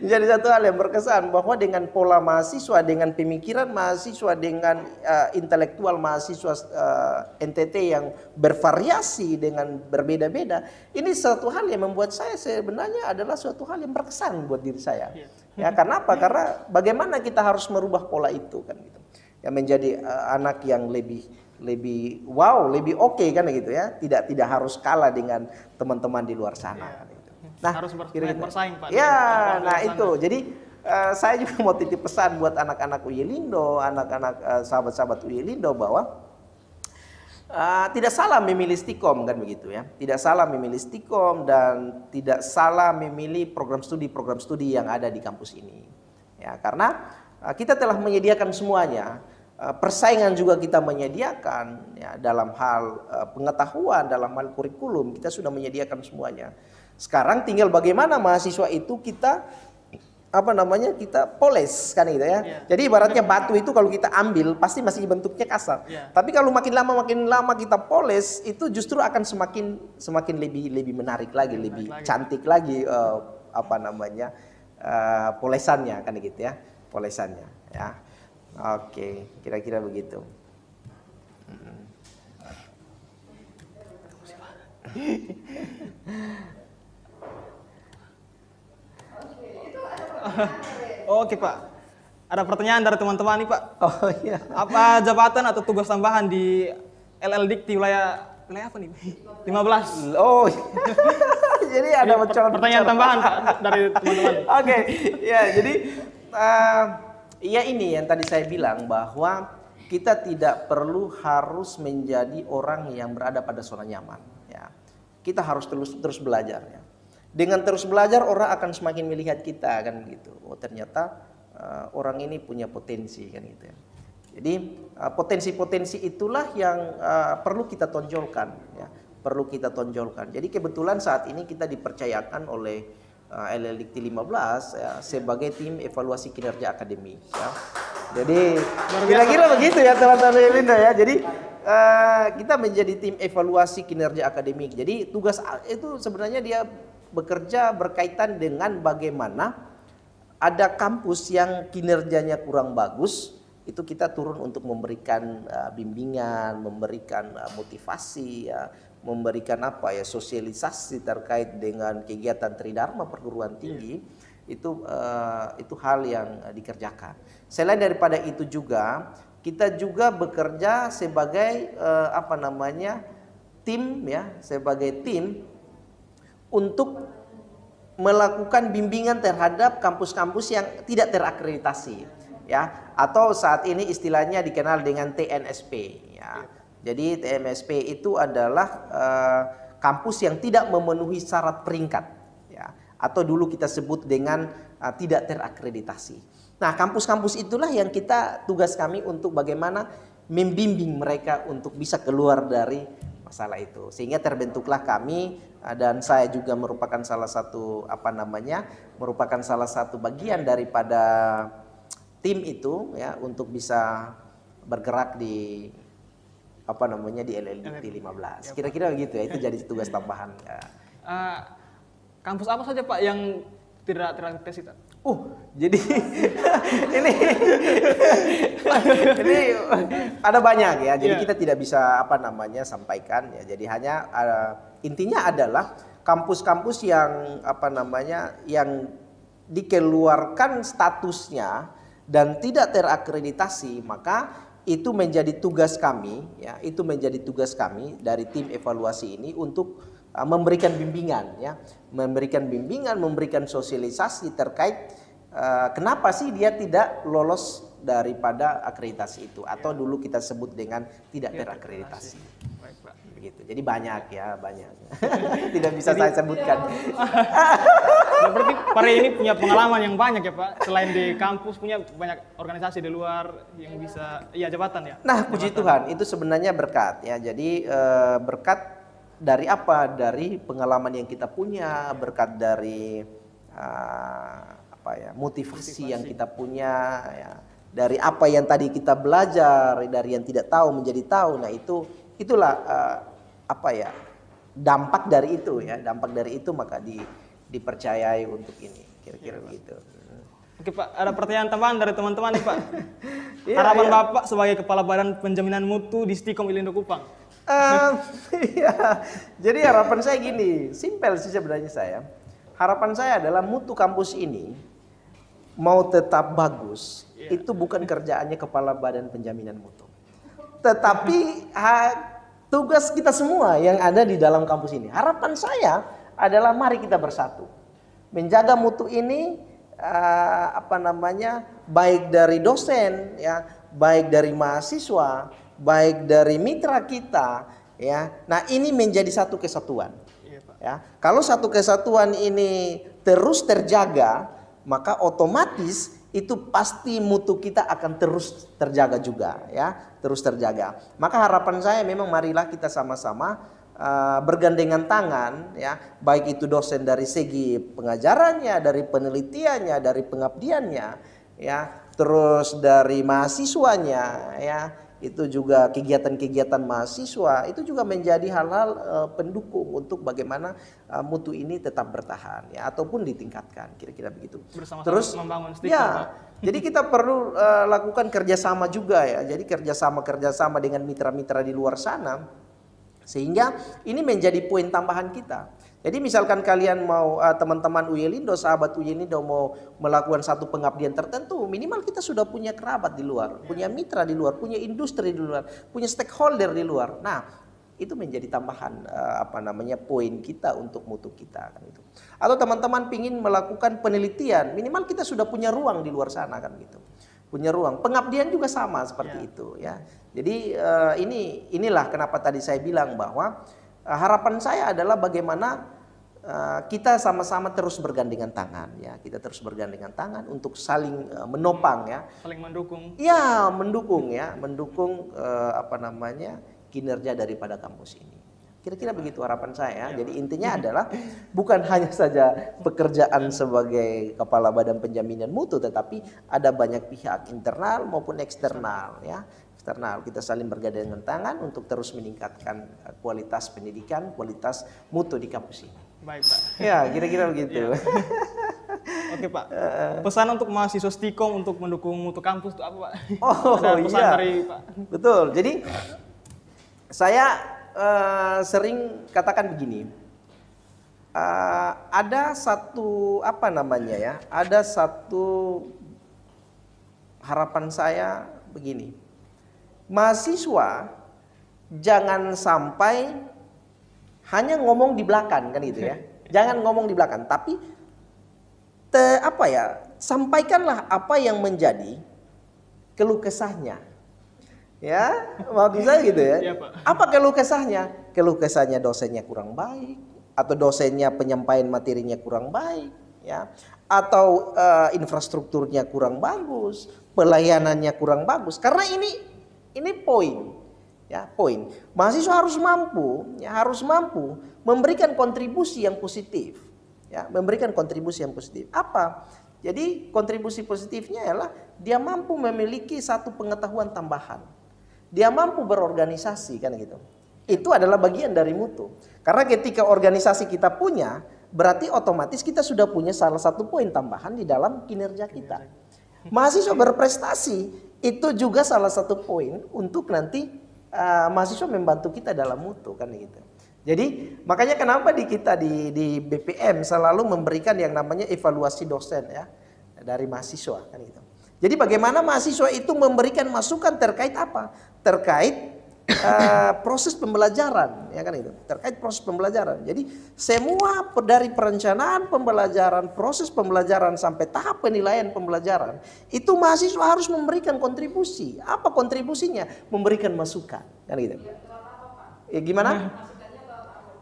menjadi satu hal yang berkesan bahwa dengan pola mahasiswa, dengan pemikiran mahasiswa, dengan intelektual mahasiswa NTT yang bervariasi dengan berbeda-beda, ini satu hal yang membuat saya sebenarnya adalah suatu hal yang berkesan buat diri saya. Ya, karena apa? Karena bagaimana kita harus merubah pola itu kan gitu. Ya, menjadi anak yang lebih lebih wow, lebih oke kan gitu ya. Tidak harus kalah dengan teman-teman di luar sana. Kan, gitu. Nah, harus kira-kira bersaing Pak. Ya, nah itu. Jadi saya juga mau titip pesan buat anak-anak UY Lindo, anak-anak sahabat-sahabat UY Lindo bahwa tidak salah memilih Stikom kan begitu ya. Tidak salah memilih Stikom dan tidak salah memilih program studi yang ada di kampus ini. Ya, karena kita telah menyediakan semuanya. Persaingan juga kita menyediakan ya, dalam hal pengetahuan, dalam hal kurikulum kita sudah menyediakan semuanya. Sekarang tinggal bagaimana mahasiswa itu kita kita poles kan gitu ya. Jadi ibaratnya batu itu kalau kita ambil pasti masih bentuknya kasar. Tapi kalau makin lama kita poles itu justru akan semakin lebih menarik lagi, lebih cantik lagi polesannya kan gitu ya. Polesannya ya. Oke, kira-kira begitu. Oke Pak, ada pertanyaan dari teman-teman nih Pak. Oh iya. Apa jabatan atau tugas tambahan di LL Dikti wilayah apa nih? 15. Oh. Jadi ada pertanyaan tambahan Pak dari teman-teman. Oke, ya jadi ya ini yang tadi saya bilang bahwa kita tidak perlu harus menjadi orang yang berada pada zona nyaman. Ya, kita harus terus belajar. Ya. Dengan terus belajar orang akan semakin melihat kita kan gitu. Oh ternyata orang ini punya potensi kan gitu. Ya. Jadi potensi-potensi itulah yang perlu kita tonjolkan. Ya. Perlu kita tonjolkan. Jadi kebetulan saat ini kita dipercayakan oleh LL Dikti 15 ya, sebagai tim evaluasi kinerja akademik ya. Jadi kira-kira begitu ya teman-teman Lindo ya. Jadi kita menjadi tim evaluasi kinerja akademik. Jadi tugas itu sebenarnya dia bekerja berkaitan dengan bagaimana ada kampus yang kinerjanya kurang bagus, itu kita turun untuk memberikan bimbingan, memberikan motivasi ya, memberikan sosialisasi terkait dengan kegiatan Tridharma perguruan tinggi. Itu hal yang dikerjakan. Selain daripada itu juga kita juga bekerja sebagai tim ya, sebagai tim untuk melakukan bimbingan terhadap kampus-kampus yang tidak terakreditasi ya, atau saat ini istilahnya dikenal dengan TNSP ya. Jadi TNSP itu adalah kampus yang tidak memenuhi syarat peringkat ya, atau dulu kita sebut dengan tidak terakreditasi. Nah, kampus-kampus itulah yang tugas kami untuk bagaimana membimbing mereka untuk bisa keluar dari masalah itu. Sehingga terbentuklah kami dan saya juga merupakan salah satu merupakan salah satu bagian daripada tim itu ya untuk bisa bergerak di di LL Dikti 15. Kira-kira begitu ya, itu jadi tugas tambahan ya. Kampus apa saja Pak yang tidak terakreditasi? Jadi ini ada banyak ya. Jadi kita tidak bisa sampaikan ya. Jadi hanya intinya adalah kampus-kampus yang yang dikeluarkan statusnya dan tidak terakreditasi, maka itu menjadi tugas kami ya. Itu menjadi tugas kami dari tim evaluasi ini untuk memberikan bimbingan ya, memberikan sosialisasi terkait kenapa sih dia tidak lolos daripada akreditasi itu, atau dulu kita sebut dengan tidak terakreditasi. Begitu. Jadi banyak. Tidak bisa saya sebutkan. Berarti Pak Rey ini punya pengalaman yang banyak ya Pak, selain di kampus punya banyak organisasi di luar yang bisa jabatan ya. Nah, puji Tuhan itu sebenarnya berkat ya. Jadi berkat dari apa? Dari pengalaman yang kita punya, berkat dari motivasi yang kita punya ya. Dari apa yang tadi kita belajar, dari yang tidak tahu menjadi tahu. Nah, itulah dampak dari itu maka dipercayai untuk ini, kira-kira begitu. Oke Pak, ada pertanyaan tambahan dari teman-teman nih Pak. Harapan Bapak sebagai Kepala Badan Penjaminan Mutu di Stikom UY Lindo Kupang. Jadi harapan saya gini, simpel sih sebenarnya saya. Harapan saya adalah mutu kampus ini mau tetap bagus, itu bukan kerjaannya Kepala Badan Penjaminan Mutu. tetapi tugas kita semua yang ada di dalam kampus ini. Harapan saya adalah mari kita bersatu. Menjaga mutu ini baik dari dosen ya, baik dari mahasiswa, baik dari mitra kita ya. Nah, ini menjadi satu kesatuan. Ya, kalau satu kesatuan ini terus terjaga, maka otomatis itu pasti mutu kita akan terus terjaga juga ya, terus terjaga. Maka harapan saya memang marilah kita sama-sama bergandengan tangan ya, baik itu dosen dari segi pengajarannya, dari penelitiannya, dari pengabdiannya ya, terus dari mahasiswanya ya, itu juga kegiatan-kegiatan mahasiswa itu juga menjadi hal-hal pendukung untuk bagaimana mutu ini tetap bertahan ya, ataupun ditingkatkan, kira-kira begitu. Bersama-sama terus membangun stiker, ya, Pak. jadi kita perlu lakukan kerjasama juga ya, jadi kerjasama dengan mitra-mitra di luar sana, sehingga ini menjadi poin tambahan kita. Jadi misalkan kalian mau teman-teman Uyelindo, sahabat Uyelindo mau melakukan satu pengabdian tertentu, minimal kita sudah punya kerabat di luar, punya mitra di luar, punya industri di luar, punya stakeholder di luar. Nah, itu menjadi tambahan poin kita untuk mutu kita kan itu. Atau teman-teman pingin melakukan penelitian, minimal kita sudah punya ruang di luar sana kan gitu. Punya ruang. Pengabdian juga sama seperti itu ya. Jadi inilah kenapa tadi saya bilang bahwa harapan saya adalah bagaimana kita sama-sama terus bergandengan tangan ya, kita terus bergandengan tangan untuk saling menopang ya, saling mendukung. Ya, mendukung kinerja daripada kampus ini. Kira-kira begitu harapan saya. Jadi intinya adalah bukan hanya saja pekerjaan sebagai kepala Badan Penjaminan Mutu, tetapi ada banyak pihak internal maupun eksternal ya. Eksternal kita saling bergandengan tangan untuk terus meningkatkan kualitas pendidikan, kualitas mutu di kampus ini. Baik, Pak. Ya, kira-kira begitu. Oke, Pak. Pesan untuk mahasiswa Stikom untuk mendukung mutu kampus itu apa, Pak? Oh, ada pesan dari Pak. Betul. Jadi saya sering katakan begini. Ada satu ada satu harapan saya begini. Mahasiswa jangan sampai hanya ngomong di belakang kan gitu ya. Jangan ngomong di belakang, tapi sampaikanlah apa yang menjadi keluh kesahnya. Ya, maksud saya gitu ya. Iya, Pak. Apa keluh kesahnya? Keluh kesahnya dosennya kurang baik, atau dosennya penyampaian materinya kurang baik, ya, atau infrastrukturnya kurang bagus, pelayanannya kurang bagus. Karena ini poin, ya, poin. Mahasiswa harus mampu memberikan kontribusi yang positif, ya, memberikan kontribusi yang positif. Apa? Jadi kontribusi positifnya adalah dia mampu memiliki satu pengetahuan tambahan. Dia mampu berorganisasi kan gitu. Itu adalah bagian dari mutu. Karena ketika organisasi kita punya, berarti otomatis kita sudah punya salah satu poin tambahan di dalam kinerja kita. Mahasiswa berprestasi itu juga salah satu poin untuk nanti mahasiswa membantu kita dalam mutu kan gitu. Jadi makanya kenapa kita di BPM selalu memberikan yang namanya evaluasi dosen ya dari mahasiswa kan gitu. Jadi bagaimana mahasiswa itu memberikan masukan terkait apa? Terkait proses pembelajaran, ya kan itu. Terkait proses pembelajaran. Jadi semua dari perencanaan pembelajaran, proses pembelajaran sampai tahap penilaian pembelajaran, itu mahasiswa harus memberikan kontribusi. Apa kontribusinya? Memberikan masukan, kan gitu. Ya gimana?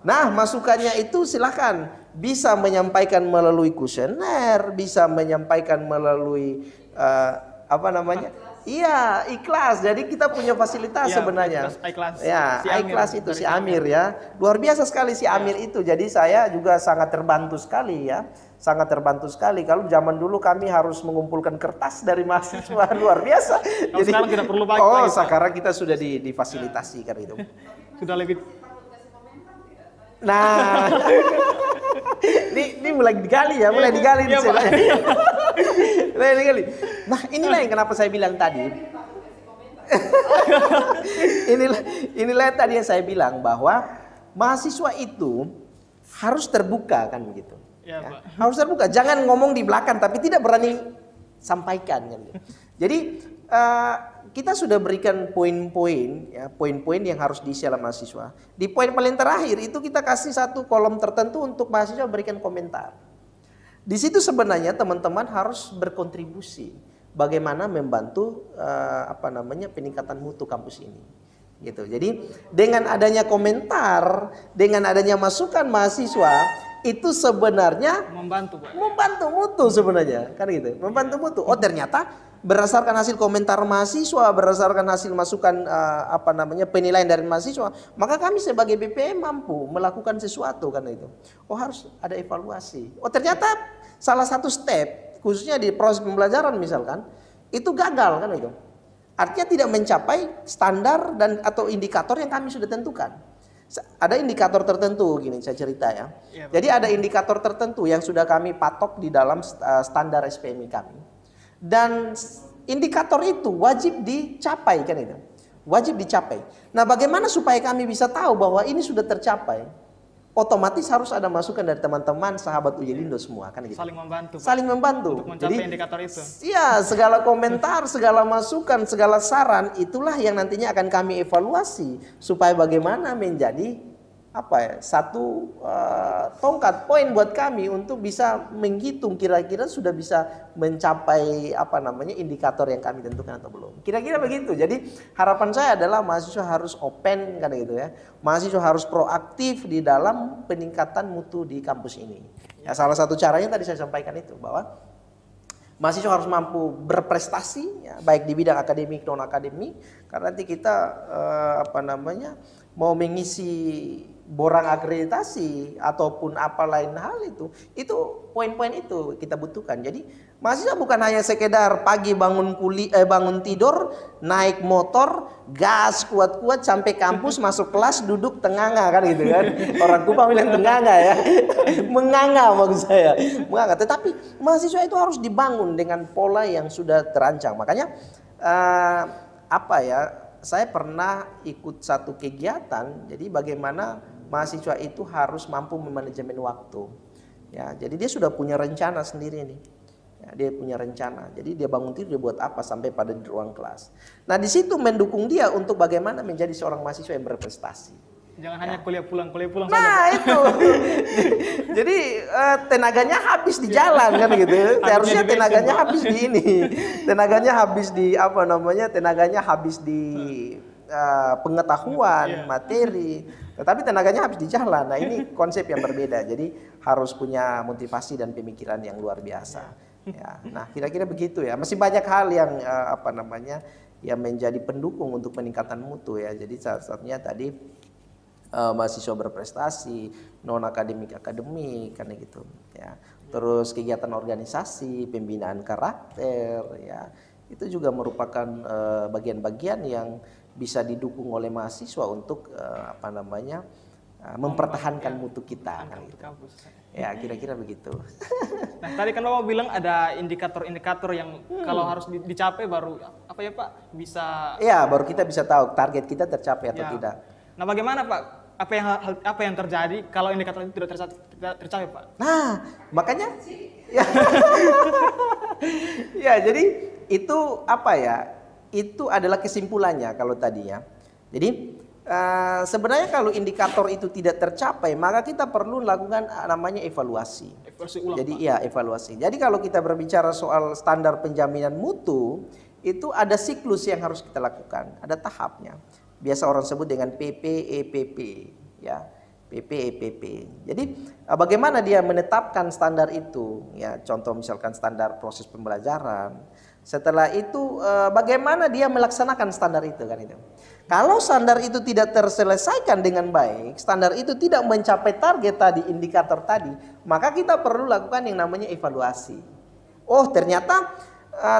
Nah, masukannya itu silakan bisa menyampaikan melalui kuesioner, bisa menyampaikan melalui Iya, ikhlas. Jadi kita punya fasilitas sebenarnya. iKlas. Ya, iKlas itu si Amir ya. Luar biasa sekali si Amir itu. Jadi saya juga sangat terbantu sekali ya. Sangat terbantu sekali. Kalau zaman dulu kami harus mengumpulkan kertas dari mahasiswa luar biasa. Jadi sekarang tidak perlu pakai. Oh, sekarang kita sudah difasilitasi kan itu. Sudah lebih. Nah, ini mulai digali ya, mulai digali. Nah, inilah yang kenapa saya bilang tadi. inilah tadi yang saya bilang bahwa mahasiswa itu harus terbuka kan begitu. Ya, ya, Pak. harus terbuka, jangan ngomong di belakang tapi tidak berani sampaikan kan. Jadi kita sudah berikan poin-poin, ya, poin-poin yang harus diisi oleh mahasiswa. Di poin paling terakhir itu kita kasih satu kolom tertentu untuk mahasiswa berikan komentar. Di situ sebenarnya teman-teman harus berkontribusi bagaimana membantu peningkatan mutu kampus ini. Gitu. Jadi dengan adanya komentar, dengan adanya masukan mahasiswa itu sebenarnya membantu mutu sebenarnya, kan gitu. Membantu mutu. Oh, ternyata berdasarkan hasil komentar mahasiswa, berdasarkan hasil masukan penilaian dari mahasiswa, maka kami sebagai BPM mampu melakukan sesuatu kan itu. Oh, harus ada evaluasi. Oh, ternyata salah satu step khususnya di proses pembelajaran misalkan itu gagal kan itu. Artinya tidak mencapai standar dan atau indikator yang kami sudah tentukan. Ada indikator tertentu gini saya cerita ya. Jadi ada indikator tertentu yang sudah kami patok di dalam standar SPMI kami. Dan indikator itu wajib dicapai kan itu. Wajib dicapai. Nah, bagaimana supaya kami bisa tahu bahwa ini sudah tercapai? Otomatis harus ada masukan dari teman-teman sahabat Ujelindo semua kan gitu. Saling membantu. Saling membantu. Untuk mencapai indikator itu. Iya, segala komentar, segala masukan, segala saran itulah yang nantinya akan kami evaluasi supaya bagaimana menjadi satu tongkat poin buat kami untuk bisa menghitung kira-kira sudah bisa mencapai indikator yang kami tentukan atau belum. Kira-kira begitu. Jadi harapan saya adalah mahasiswa harus open kan gitu ya. Mahasiswa harus proaktif di dalam peningkatan mutu di kampus ini. Ya, salah satu caranya tadi saya sampaikan itu bahwa mahasiswa harus mampu berprestasi ya, baik di bidang akademik non akademik karena nanti kita mau mengisi borang akreditasi ataupun apa lain hal itu poin-poin itu kita butuhkan. Jadi mahasiswa bukan hanya sekedar pagi bangun tidur, naik motor, gas kuat-kuat sampai kampus masuk kelas duduk tenganga kan gitu kan. Orang Kupang bilang tenganga ya. Menganga maksud saya. Menganga. Tetapi mahasiswa itu harus dibangun dengan pola yang sudah terancang. Makanya saya pernah ikut satu kegiatan. Jadi bagaimana mahasiswa itu harus mampu memanajemen waktu. Ya, jadi dia sudah punya rencana sendiri nih. Ya, dia punya rencana. Jadi dia bangun tidur dia buat apa sampai pada di ruang kelas. Nah, di situ mendukung dia untuk bagaimana menjadi seorang mahasiswa yang berprestasi. Jangan hanya kuliah pulang saja. Nah, itu. Jadi tenaganya habis di jalan kan gitu. Harusnya tenaganya habis di ini. Tenaganya habis di Tenaganya habis di pengetahuan, materi. Tetapi tenaganya habis di jalan. Nah, ini konsep yang berbeda. Jadi harus punya motivasi dan pemikiran yang luar biasa. Ya, nah kira-kira begitu ya. Masih banyak hal yang yang menjadi pendukung untuk peningkatan mutu ya. Jadi salah satunya tadi mahasiswa berprestasi, non akademik karena gitu ya. Terus kegiatan organisasi, pembinaan karakter ya. Itu juga merupakan bagian-bagian yang bisa didukung oleh mahasiswa untuk mempertahankan mutu kita kan gitu. Ya, kira-kira begitu. Nah, tadi kan Bapak bilang ada indikator-indikator yang kalau harus dicapai baru bisa. Ya, baru kita bisa tahu target kita tercapai atau tidak. Nah, bagaimana Pak? Apa yang terjadi kalau indikator itu tidak tercapai, Pak? Nah, makanya ya jadi itu itu adalah kesimpulannya kalau tadi ya. Jadi sebenarnya kalau indikator itu tidak tercapai, maka kita perlu lakukan namanya evaluasi. Jadi Pak. Evaluasi. Jadi kalau kita berbicara soal standar penjaminan mutu, itu ada siklus yang harus kita lakukan, ada tahapnya. Biasa orang sebut dengan PPEPP, ya. PPEPP. Jadi bagaimana dia menetapkan standar itu? Ya, contoh misalkan standar proses pembelajaran. Setelah itu bagaimana dia melaksanakan standar itu kan itu. Kalau standar itu tidak terselesaikan dengan baik, standar itu tidak mencapai target tadi, indikator tadi, maka kita perlu lakukan yang namanya evaluasi. Oh, ternyata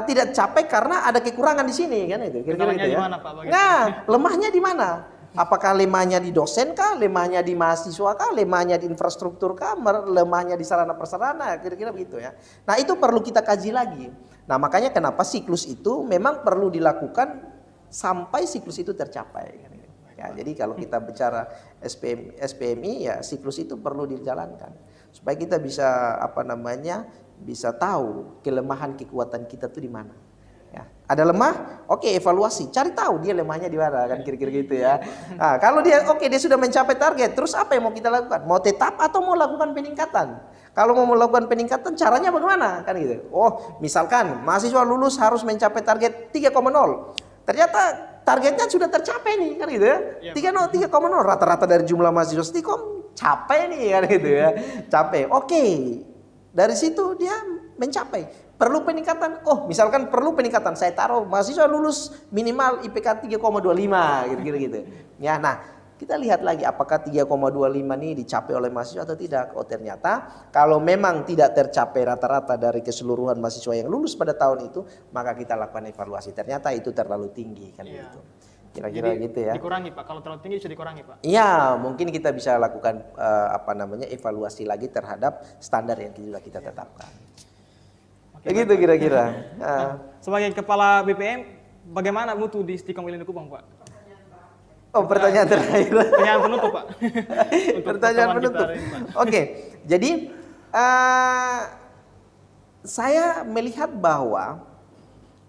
tidak capai karena ada kekurangan di sini kan itu. Kira-kira gitu ya. Dimana, Pak, nah, lemahnya di mana? Apakah lemahnya di dosen kah, lemahnya di mahasiswa kah, lemahnya di infrastruktur kah, lemahnya di sarana prasarana, kira-kira begitu ya. Nah, itu perlu kita kaji lagi. Nah, makanya kenapa siklus itu memang perlu dilakukan sampai siklus itu tercapai. Ya, jadi kalau kita bicara SPMI ya siklus itu perlu dijalankan supaya kita bisa bisa tahu kelemahan kekuatan kita tuh di mana. Ya, ada lemah, oke evaluasi, cari tahu dia lemahnya di mana kan kira-kira gitu ya. Nah, kalau dia dia sudah mencapai target, terus apa yang mau kita lakukan? Mau tetap atau mau lakukan peningkatan? Kalau mau melakukan peningkatan caranya bagaimana kan gitu. Oh, misalkan mahasiswa lulus harus mencapai target 3,0. Ternyata targetnya sudah tercapai nih kan gitu ya. 3,0 rata-rata dari jumlah mahasiswa Stikom capai nih kan gitu ya. Capai. Oke. Dari situ dia mencapai. Perlu peningkatan. Oh, misalkan perlu peningkatan. Saya taruh mahasiswa lulus minimal IPK 3,25 gitu-gitu gitu. Ya, nah, kita lihat lagi apakah 3,25 ini dicapai oleh mahasiswa atau tidak. Oh, ternyata kalau memang tidak tercapai rata-rata dari keseluruhan mahasiswa yang lulus pada tahun itu, maka kita lakukan evaluasi. Ternyata itu terlalu tinggi kan gitu. Kira-kira gitu ya. Dikurangi Pak, kalau terlalu tinggi bisa dikurangi Pak. Iya, mungkin kita bisa lakukan evaluasi lagi terhadap standar yang kita tetapkan. Begitu kira-kira. Nah, sebagai kepala BPM, bagaimana mutu di Stikom Uyel Indo Kupang Pak? Oh, pertanyaan terakhir. Pertanyaan penutup Pak. Pertanyaan penutup. Oke, jadi saya melihat bahwa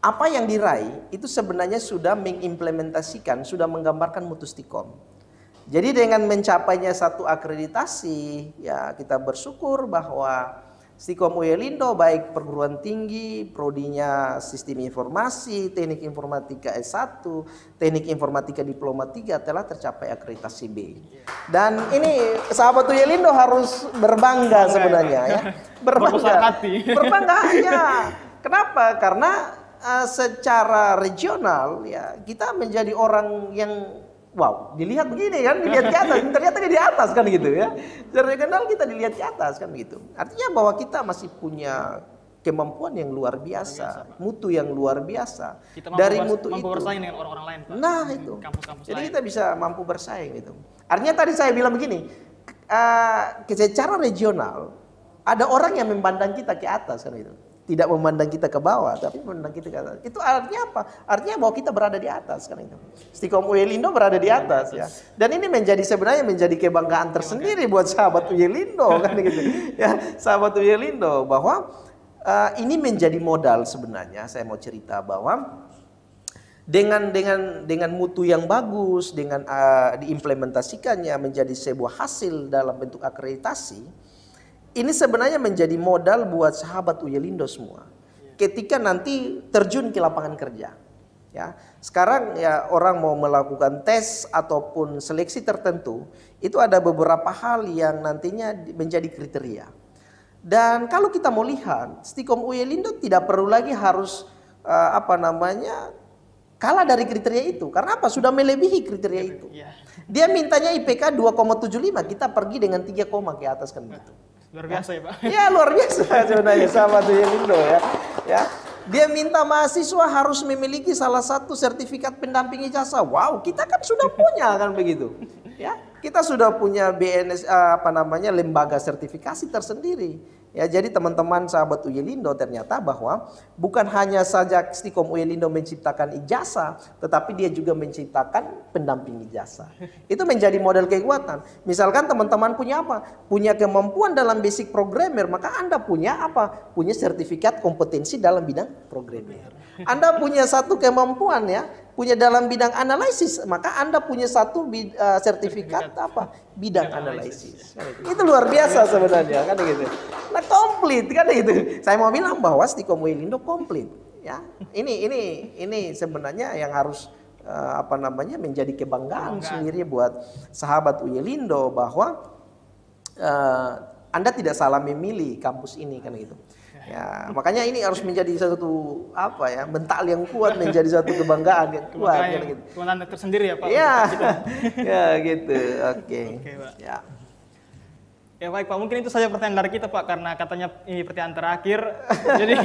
apa yang diraih itu sebenarnya sudah mengimplementasikan, sudah menggambarkan mutu Stikom. Jadi dengan mencapainya satu akreditasi, ya kita bersyukur bahwa Stikom Uyel Indo baik perguruan tinggi, prodinya Sistem Informasi, Teknik Informatika S1, Teknik Informatika Diploma 3 telah tercapai akreditasi B. Dan ini sahabat Uyel Indo harus berbangga sebenarnya ya. Berbangga. Berbangga ya. Kenapa? Karena secara regional ya kita menjadi orang yang wow, dilihat begini kan, dilihat di atas, ternyata dia di atas kan gitu ya. Secara regional kita dilihat di atas kan begitu. Artinya bahwa kita masih punya kemampuan yang luar biasa, mutu yang luar biasa. Kita dari mutu mampu itu. bersaing dengan orang-orang lain, Pak. Nah itu. Kampus-kampus Jadi lain. kita bisa mampu bersaing gitu. Artinya tadi saya bilang begini, secara regional ada orang yang memandang kita ke atas kan gitu. Tidak memandang kita ke bawah, tapi memandang kita ke atas. Itu artinya apa? Artinya bahwa kita berada di atas kan itu. Stikom Uyel Indo berada di atas ya. Dan ini sebenarnya menjadi kebanggaan tersendiri buat sahabat Uyel Indo kan gitu. Ya, sahabat Uyel Indo bahwa ini menjadi modal sebenarnya. Saya mau cerita bahwa dengan mutu yang bagus, dengan diimplementasikannya menjadi sebuah hasil dalam bentuk akreditasi. Ini sebenarnya menjadi modal buat sahabat Uyel Indo semua. Ketika nanti terjun ke lapangan kerja. Ya, sekarang ya orang mau melakukan tes ataupun seleksi tertentu, itu ada beberapa hal yang nantinya menjadi kriteria. Dan kalau kita mau lihat, Stikom Uyel Indo tidak perlu lagi harus kalah dari kriteria itu. Karena apa? Sudah melebihi kriteria itu. Dia mintanya IPK 2,75, kita pergi dengan 3, ke atas kan gitu. Luar biasa ya Pak. Ya luar biasa sebenarnya sahabat Uyel Indo ya. Dia minta mahasiswa harus memiliki salah satu sertifikat pendamping ijazah. Wow, kita kan sudah punya kan begitu. Ya, kita sudah punya BNS lembaga sertifikasi tersendiri. Ya, jadi teman-teman sahabat Uyel Indo ternyata bahwa bukan hanya saja Stikom Uyel Indo menciptakan ijazah, tetapi dia juga menciptakan pendamping ijazah. Itu menjadi model kekuatan. Misalkan teman-teman punya apa? Punya kemampuan dalam basic programmer, maka Anda punya apa? Punya sertifikat kompetensi dalam bidang programmer. Anda punya satu kemampuan ya, punya dalam bidang analisis, maka Anda punya satu sertifikat bidang analisis. Itu luar biasa sebenarnya kan gitu. Nah, komplit kan gitu. Saya mau bilang bahwa Stikom Uyel Indo komplit ya. Ini sebenarnya yang harus menjadi kebanggaan sendiri buat sahabat Uyel Indo bahwa Anda tidak salah memilih kampus ini kan gitu. Ya, makanya ini harus menjadi satu mental yang kuat, menjadi satu kebanggaan yang kuat kan gitu. Kebanggaan tersendiri ya Pak. Iya. Ya gitu. Oke. Pak. Ya. Ya baik Pak, mungkin itu saja pertanyaan dari kita Pak, karena katanya ini pertanyaan terakhir. Jadi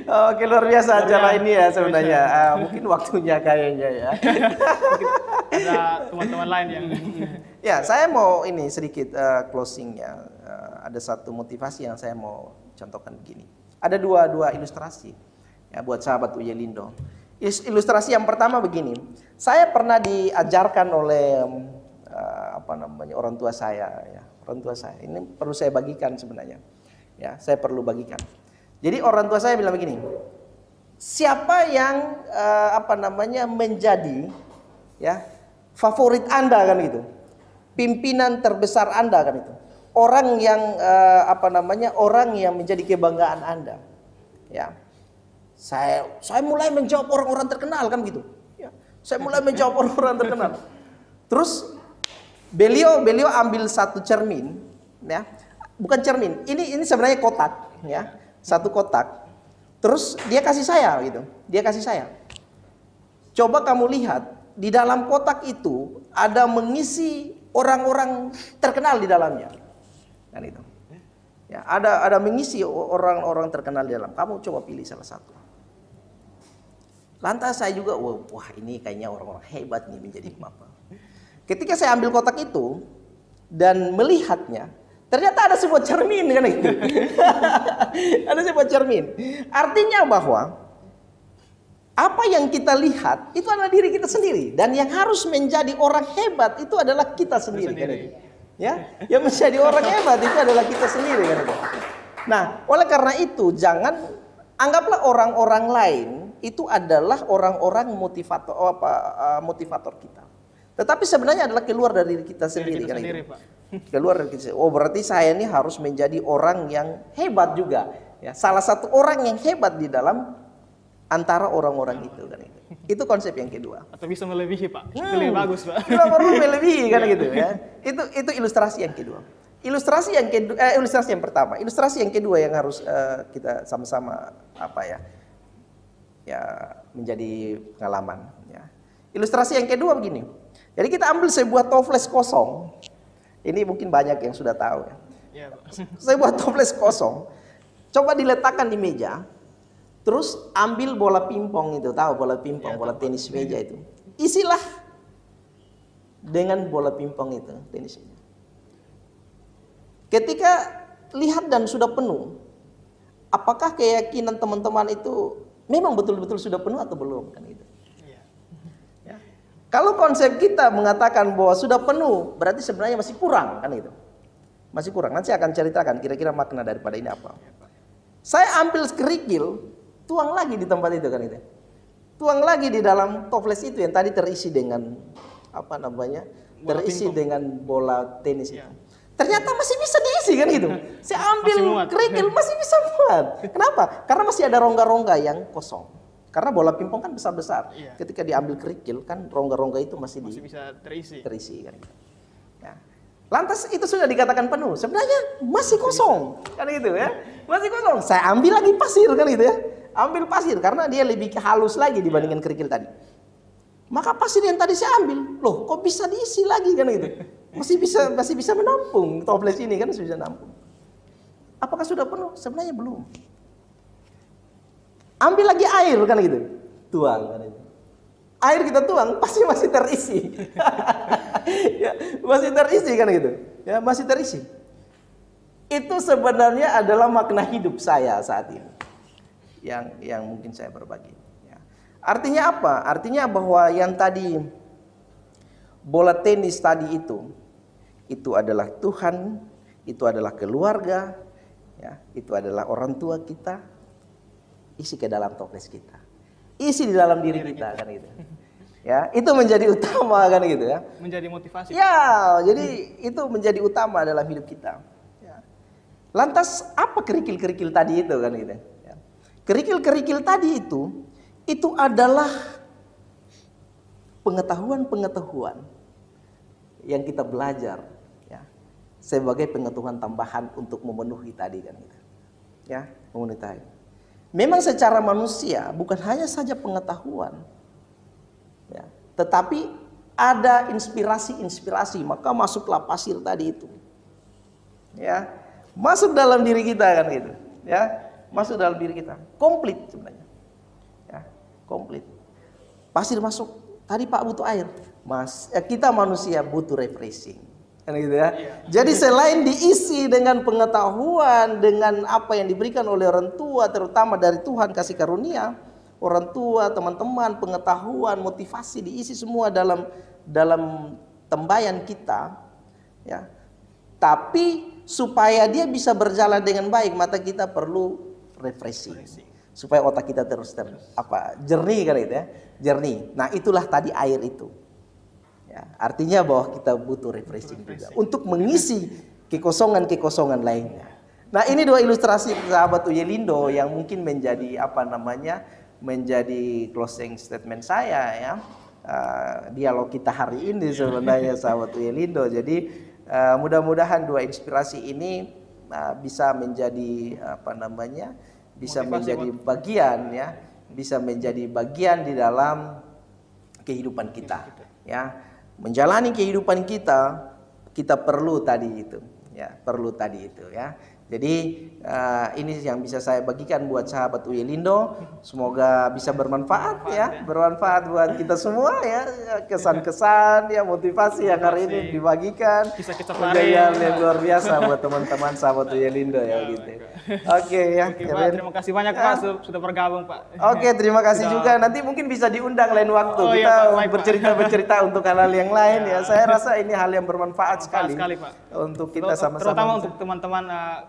oke, luar biasa acara ini ya sebenarnya. Mungkin waktunya kayaknya ya. Mungkin ada teman-teman lain yang ya, saya mau ini sedikit closing ya. Ada satu motivasi yang saya mau contohkan begini. Ada dua ilustrasi ya buat sahabat Uyel Indo. Ilustrasi yang pertama begini. Saya pernah diajarkan oleh orang tua saya ya. Orang tua saya. Ini perlu saya bagikan sebenarnya. Ya, saya perlu bagikan. Jadi orang tua saya bilang begini. siapa yang menjadi ya favorit Anda kan gitu. Pimpinan terbesar Anda kan itu. Orang yang orang yang menjadi kebanggaan Anda. Ya. Saya mulai menjawab orang-orang terkenal kan gitu. Ya. Saya mulai menjawab orang-orang terkenal. Terus beliau ambil satu cermin, ya. Bukan cermin. Ini sebenarnya kotak, ya. Satu kotak. Terus dia kasih saya gitu. Dia kasih saya. Coba kamu lihat, di dalam kotak itu ada mengisi orang-orang terkenal di dalamnya. Kan itu. Ya, ada mengisi orang-orang terkenal di dalam. Kamu coba pilih salah satu. Lantas saya juga, wah ini kayaknya orang-orang hebat nih menjadi apa. Ketika saya ambil kotak itu dan melihatnya, ternyata ada sebuah cermin kan gitu. Ada sebuah cermin. Artinya bahwa apa yang kita lihat itu adalah diri kita sendiri, dan yang harus menjadi orang hebat itu adalah kita sendiri. Kan itu. Ya, yang menjadi orang hebat itu adalah kita sendiri kan itu. Nah, oleh karena itu jangan anggaplah orang-orang lain itu adalah orang-orang motivator kita. Tetapi sebenarnya adalah keluar dari diri kita sendiri kan itu. Pak. Keluar dari kita. Oh, berarti saya ini harus menjadi orang yang hebat juga. Ya, salah satu orang yang hebat di dalam antara orang-orang itu kan itu. Itu konsep yang kedua. Atau bisa melebihi, Pak. Itu lebih bagus, Pak. Kita perlu melebihi kan gitu ya. Itu ilustrasi yang kedua. Ilustrasi yang pertama. Ilustrasi yang kedua yang harus kita sama-sama menjadi pengalaman. Ya. Ilustrasi yang kedua begini. Jadi kita ambil sebuah toples kosong. Ini mungkin banyak yang sudah tahu ya. Ya, Pak. Sebuah toples kosong. Coba diletakkan di meja. Terus ambil bola pingpong itu, tahu bola pingpong, bola tenis meja itu. Isilah dengan bola pingpong itu, tenisnya. Ketika lihat dan sudah penuh, apakah keyakinan teman-teman itu memang betul-betul sudah penuh atau belum? Kan gitu. Ya. Kalau konsep kita mengatakan bahwa sudah penuh, berarti sebenarnya masih kurang, kan itu. Masih kurang. Nanti saya akan ceritakan kira-kira makna daripada ini apa. Saya ambil kerikil, tuang lagi di tempat itu kan itu. Tuang lagi di dalam toples itu yang tadi terisi dengan terisi dengan bola tenis itu. Ternyata masih bisa diisi kan gitu. Saya ambil kerikil masih bisa muat. Kenapa? Karena masih ada rongga-rongga yang kosong. Karena bola pingpong kan besar-besar. Iya. Ketika diambil kerikil kan rongga-rongga itu masih bisa terisi kan gitu. Ya. Lantas itu sudah dikatakan penuh. Sebenarnya masih kosong kan gitu ya. Masih kosong. Saya ambil lagi pasir kan gitu ya. Ambil pasir karena dia lebih halus lagi dibandingkan kerikil tadi. Maka pasir yang tadi saya ambil, loh kok bisa diisi lagi kan gitu. Masih bisa menampung toples ini kan, sudah menampung. Apakah sudah penuh? Sebenarnya belum. Ambil lagi air kan gitu. Tuang kan itu. Air kita tuang pasti masih terisi. Ya, masih terisi kan gitu. Ya, masih terisi. Itu sebenarnya adalah makna hidup saya saat ini. Yang mungkin saya berbagi. Ya. Artinya apa? Artinya bahwa yang tadi bola tenis tadi itu adalah Tuhan, itu adalah keluarga, ya, itu adalah orang tua kita, isi ke dalam toples kita, isi di dalam diri kita kan gitu. Ya, itu menjadi utama kan gitu ya. Menjadi motivasi. Ya, jadi itu menjadi utama dalam hidup kita. Ya. Lantas apa kerikil-kerikil tadi itu kan gitu? Kerikil-kerikil tadi itu adalah pengetahuan-pengetahuan yang kita belajar ya, sebagai pengetahuan tambahan untuk memenuhi tadi kan gitu. Ya, memenuhi tadi. Memang secara manusia bukan hanya saja pengetahuan. Ya, tetapi ada inspirasi-inspirasi, maka masuklah pasir tadi itu. Ya, masuk dalam diri kita kan gitu, ya. Masuk dalam diri kita, komplit sebenarnya, ya, komplit. Pasir masuk, tadi Pak butuh air, kita manusia butuh refreshing, kan gitu ya. Jadi selain diisi dengan pengetahuan, dengan apa yang diberikan oleh orang tua, terutama dari Tuhan kasih karunia, orang tua, teman-teman, pengetahuan, motivasi diisi semua dalam tembayan kita, ya. Tapi supaya dia bisa berjalan dengan baik, maka kita perlu refreshing. supaya otak kita terus jernih kan itu ya, jernih. Nah itulah tadi air itu. Ya, artinya bahwa kita butuh refreshing juga untuk mengisi kekosongan-kekosongan lainnya. Nah ini dua ilustrasi sahabat Uyelindo yang mungkin menjadi menjadi closing statement saya ya. Dialog kita hari ini sebenarnya sahabat Uyelindo. Jadi mudah-mudahan dua inspirasi ini bisa menjadi bisa menjadi bagian ya, bisa menjadi bagian di dalam kehidupan kita ya. Menjalani kehidupan kita perlu tadi itu ya, perlu tadi itu ya. Jadi ini yang bisa saya bagikan buat sahabat Uyelindo. Semoga bisa bermanfaat ya, bermanfaat buat kita semua ya. Kesan-kesan ya, motivasi yang hari ini dibagikan. Menjadi yang luar biasa buat teman-teman sahabat Uyelindo ya gitu. Oke ya. Pak, terima kasih banyak Pak sudah bergabung Pak. Oke, terima kasih juga. Nanti mungkin bisa diundang lain waktu. Kita bercerita untuk hal-hal yang lain ya. Saya rasa ini hal yang bermanfaat sekali Pak. Untuk kita sama-sama. Terutama untuk teman-teman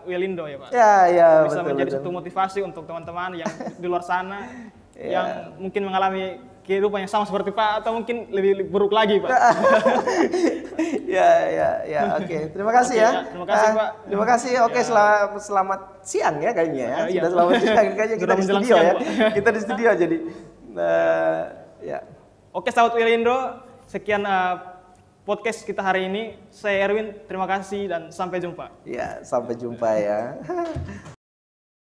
Uyelindo ya Pak. Ya, bisa betul, menjadi satu motivasi untuk teman-teman yang di luar sana yang mungkin mengalami kehidupan yang sama seperti Pak atau mungkin lebih buruk lagi Pak. ya, oke. Terima kasih ya. Terima kasih Pak. Terima kasih. Oke, selamat siang ya kayaknya ya. Sudah selamat siang kayaknya kita di studio ya. Kita di studio jadi. Ya. Oke, sahabat Uyelindo, sekian podcast kita hari ini. Saya Erwin, terima kasih dan sampai jumpa. Ya, sampai jumpa ya.